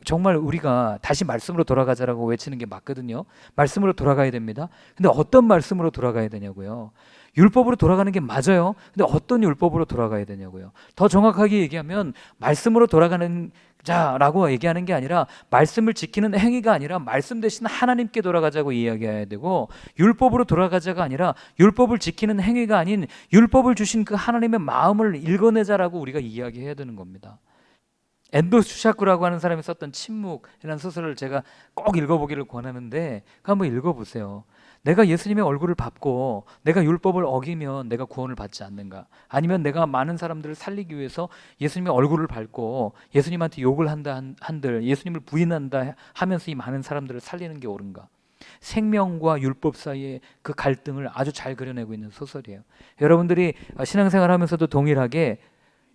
정말 우리가 다시 말씀으로 돌아가자라고 외치는 게 맞거든요. 말씀으로 돌아가야 됩니다. 근데 어떤 말씀으로 돌아가야 되냐고요. 율법으로 돌아가는 게 맞아요. 근데 어떤 율법으로 돌아가야 되냐고요. 더 정확하게 얘기하면 말씀으로 돌아가는 자라고 얘기하는 게 아니라 말씀을 지키는 행위가 아니라 말씀 대신 하나님께 돌아가자고 이야기해야 되고, 율법으로 돌아가자가 아니라 율법을 지키는 행위가 아닌 율법을 주신 그 하나님의 마음을 읽어내자라고 우리가 이야기해야 되는 겁니다. 엔도 슈샤크라고 하는 사람이 썼던 침묵이라는 소설을 제가 꼭 읽어보기를 권하는데, 그거 한번 읽어보세요. 내가 예수님의 얼굴을 밟고 내가 율법을 어기면 내가 구원을 받지 않는가? 아니면 내가 많은 사람들을 살리기 위해서 예수님의 얼굴을 밟고 예수님한테 욕을 한다 한들 예수님을 부인한다 하면서 이 많은 사람들을 살리는 게 옳은가? 생명과 율법 사이의 그 갈등을 아주 잘 그려내고 있는 소설이에요. 여러분들이 신앙생활 하면서도 동일하게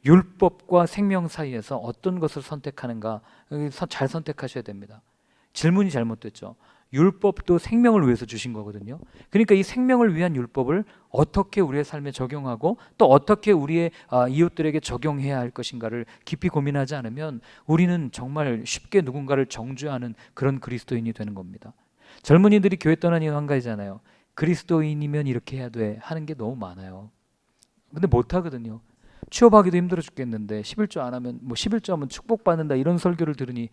율법과 생명 사이에서 어떤 것을 선택하는가 잘 선택하셔야 됩니다. 질문이 잘못됐죠. 율법도 생명을 위해서 주신 거거든요. 그러니까 이 생명을 위한 율법을 어떻게 우리의 삶에 적용하고 또 어떻게 우리의 이웃들에게 적용해야 할 것인가를 깊이 고민하지 않으면 우리는 정말 쉽게 누군가를 정죄하는 그런 그리스도인이 되는 겁니다. 젊은이들이 교회 떠난 이유 한 가지잖아요. 그리스도인이면 이렇게 해야 돼 하는 게 너무 많아요. 근데 못하거든요. 취업하기도 힘들어 죽겠는데 11조 안 하면 11조 하면 축복받는다 이런 설교를 들으니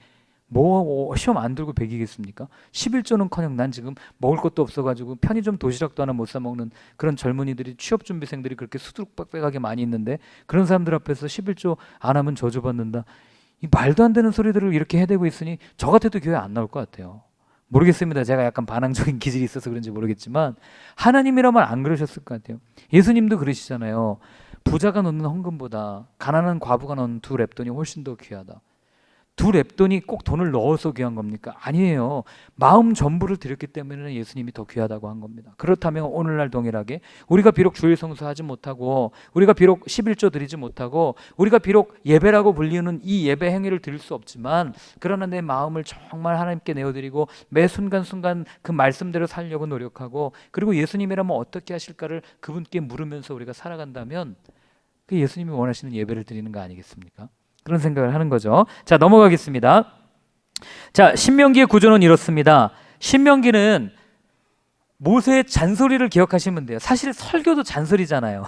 시험 안 들고 배기겠습니까? 11조는커녕 난 지금 먹을 것도 없어가지고 편의점 도시락도 하나 못 사 먹는 그런 젊은이들이, 취업 준비생들이 그렇게 수두룩빽빽하게 많이 있는데 그런 사람들 앞에서 11조 안 하면 저주받는다, 이 말도 안 되는 소리들을 이렇게 해대고 있으니 저 같아도 교회 안 나올 것 같아요. 모르겠습니다. 제가 약간 반항적인 기질이 있어서 그런지 모르겠지만 하나님이라면 안 그러셨을 것 같아요. 예수님도 그러시잖아요. 부자가 넣는 헌금보다 가난한 과부가 넣는 두 렙돈이 훨씬 더 귀하다. 두 렙돈이 꼭 돈을 넣어서 귀한 겁니까? 아니에요. 마음 전부를 드렸기 때문에 예수님이 더 귀하다고 한 겁니다. 그렇다면 오늘날 동일하게 우리가 비록 주일 성수하지 못하고 우리가 비록 11조 드리지 못하고 우리가 비록 예배라고 불리는 이 예배 행위를 드릴 수 없지만, 그러나 내 마음을 정말 하나님께 내어드리고 매 순간순간 그 말씀대로 살려고 노력하고, 그리고 예수님이라면 어떻게 하실까를 그분께 물으면서 우리가 살아간다면 그 예수님이 원하시는 예배를 드리는 거 아니겠습니까? 그런 생각을 하는 거죠. 자, 넘어가겠습니다. 자, 신명기의 구조는 이렇습니다. 신명기는 모세의 잔소리를 기억하시면 돼요. 사실 설교도 잔소리잖아요.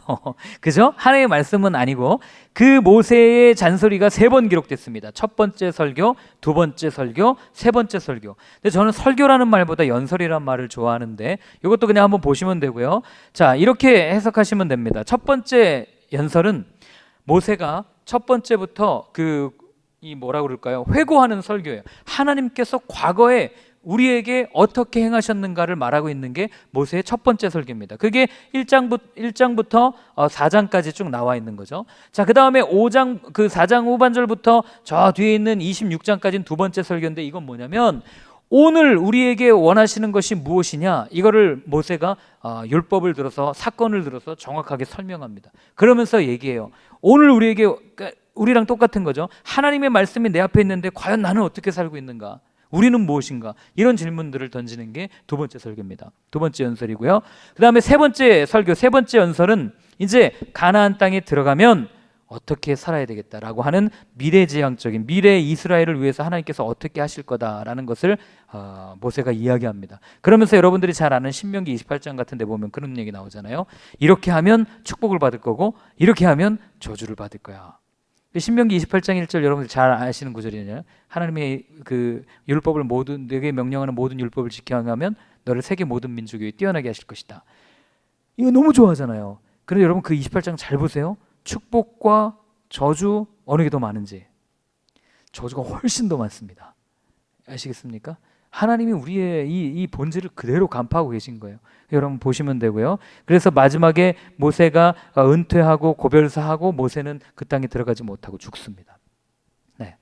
그죠? 하나님의 말씀은 아니고 그 모세의 잔소리가 3번 기록됐습니다. 첫 번째 설교, 두 번째 설교, 세 번째 설교. 근데 저는 설교라는 말보다 연설이라는 말을 좋아하는데 이것도 그냥 한번 보시면 되고요. 자, 이렇게 해석하시면 됩니다. 첫 번째 연설은 모세가 첫 번째부터 뭐라고 그럴까요? 회고하는 설교예요. 하나님께서 과거에 우리에게 어떻게 행하셨는가를 말하고 있는 게 모세의 첫 번째 설교입니다. 그게 1장부터 4장까지 쭉 나와 있는 거죠. 자, 그 다음에 4장 후반절부터 저 뒤에 있는 26장까지는 두 번째 설교인데, 이건 뭐냐면 오늘 우리에게 원하시는 것이 무엇이냐, 이거를 모세가 율법을 들어서 사건을 들어서 정확하게 설명합니다. 그러면서 얘기해요. 오늘 우리랑 똑같은 거죠. 하나님의 말씀이 내 앞에 있는데 과연 나는 어떻게 살고 있는가? 우리는 무엇인가? 이런 질문들을 던지는 게 두 번째 설교입니다. 두 번째 연설이고요. 그 다음에 세 번째 설교, 세 번째 연설은 이제 가나안 땅에 들어가면 어떻게 살아야 되겠다라고 하는 미래지향적인, 미래 이스라엘을 위해서 하나님께서 어떻게 하실 거다라는 것을 모세가 이야기합니다. 그러면서 여러분들이 잘 아는 신명기 28장 같은 데 보면 그런 얘기 나오잖아요. 이렇게 하면 축복을 받을 거고 이렇게 하면 저주를 받을 거야. 신명기 28장 1절 여러분들 잘 아시는 구절이잖아요. 하나님의 그 율법을 내게 명령하는 모든 율법을 지켜 행하면 너를 세계 모든 민족 위에 뛰어나게 하실 것이다. 이거 너무 좋아하잖아요. 그런데 여러분 그 28장 잘 보세요. 축복과 저주 어느 게 더 많은지 저주가 훨씬 더 많습니다. 아시겠습니까? 하나님이 우리의 이 본질을 그대로 간파하고 계신 거예요. 여러분 보시면 되고요. 그래서 마지막에 모세가 은퇴하고 고별사하고 모세는 그 땅에 들어가지 못하고 죽습니다. 네.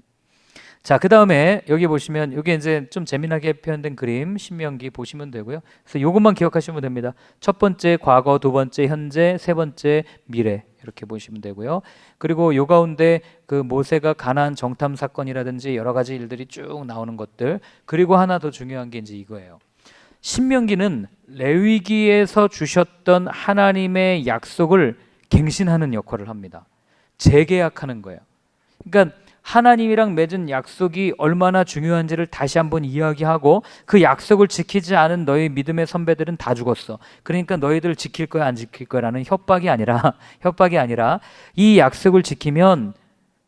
자, 그 다음에 여기 보시면 이게 이제 좀 재미나게 표현된 그림 신명기 보시면 되고요. 그래서 이것만 기억하시면 됩니다. 첫 번째 과거, 두 번째 현재, 세 번째 미래 이렇게 보시면 되고요. 그리고 요 가운데 그 모세가 가나안 정탐 사건이라든지 여러 가지 일들이 쭉 나오는 것들, 그리고 하나 더 중요한 게 이제 이거예요. 신명기는 레위기에서 주셨던 하나님의 약속을 갱신하는 역할을 합니다. 재계약하는 거예요. 그러니까 하나님이랑 맺은 약속이 얼마나 중요한지를 다시 한번 이야기하고 그 약속을 지키지 않은 너희 믿음의 선배들은 다 죽었어. 그러니까 너희들 지킬 거야 안 지킬 거야라는 협박이 아니라 이 약속을 지키면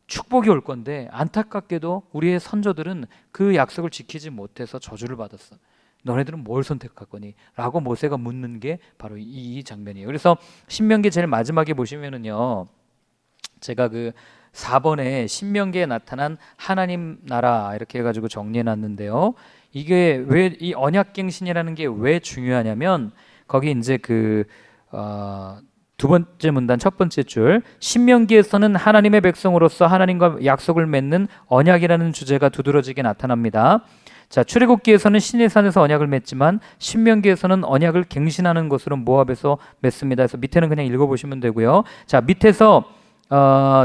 축복이 올 건데 안타깝게도 우리의 선조들은 그 약속을 지키지 못해서 저주를 받았어. 너네들은 뭘 선택할 거니? 라고 모세가 묻는 게 바로 이 장면이에요. 그래서 신명기 제일 마지막에 보시면은요, 제가 그 4번에 신명기에 나타난 하나님 나라 이렇게 해가지고 정리해놨는데요. 이게 왜 이 언약갱신이라는 게 왜 중요하냐면 거기 이제 두 번째 문단 첫 번째 줄 신명기에서는 하나님의 백성으로서 하나님과 약속을 맺는 언약이라는 주제가 두드러지게 나타납니다. 자, 출애굽기에서는 신의 산에서 언약을 맺지만 신명기에서는 언약을 갱신하는 것으로 모압에서 맺습니다. 그래서 밑에는 그냥 읽어보시면 되고요. 자, 밑에서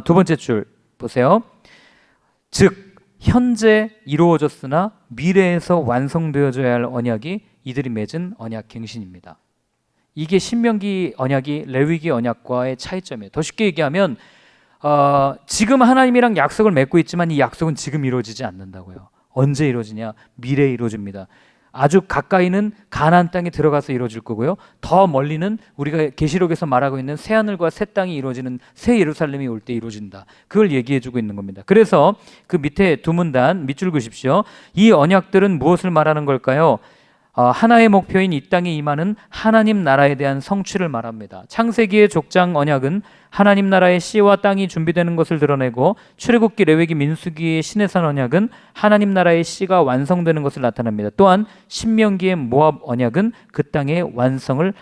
두 번째 줄 보세요. 즉 현재 이루어졌으나 미래에서 완성되어져야 할 언약이 이들이 맺은 언약 갱신입니다. 이게 신명기 언약이 레위기 언약과의 차이점이에요. 더 쉽게 얘기하면 지금 하나님이랑 약속을 맺고 있지만 이 약속은 지금 이루어지지 않는다고요. 언제 이루어지냐? 미래에 이루어집니다. 아주 가까이는 가나안 땅에 들어가서 이루어질 거고요. 더 멀리는 우리가 계시록에서 말하고 있는 새 하늘과 새 땅이 이루어지는 새 예루살렘이 올 때 이루어진다. 그걸 얘기해주고 있는 겁니다. 그래서 그 밑에 두 문단 밑줄 그십시오. 이 언약들은 무엇을 말하는 걸까요? 하나의 목표인 이 땅에 임하는 하나님 나라에 대한 성취를 말합니다. 창세기의 족장 언약은 하나님 나라의 씨와 땅이 준비되는 것을 드러내고 출애굽기, 레위기, 민수기의 시내산 언약은 하나님 나라의 씨가 완성되는 것을 나타냅니다. 또한 신명기의 모압 언약은 그 땅의 완성을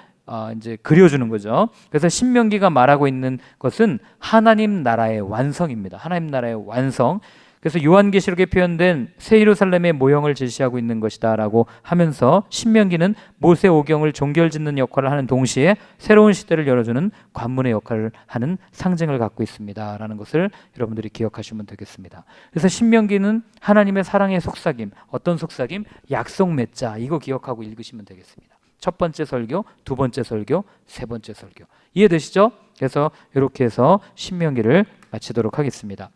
이제 그려주는 거죠. 그래서 신명기가 말하고 있는 것은 하나님 나라의 완성입니다. 하나님 나라의 완성. 그래서 요한계시록에 표현된 새 예루살렘의 모형을 제시하고 있는 것이다라고 하면서 신명기는 모세 오경을 종결짓는 역할을 하는 동시에 새로운 시대를 열어주는 관문의 역할을 하는 상징을 갖고 있습니다라는 것을 여러분들이 기억하시면 되겠습니다. 그래서 신명기는 하나님의 사랑의 속삭임, 어떤 속삭임? 약속 맺자, 이거 기억하고 읽으시면 되겠습니다. 첫 번째 설교, 두 번째 설교, 세 번째 설교. 이해되시죠? 그래서 이렇게 해서 신명기를 마치도록 하겠습니다.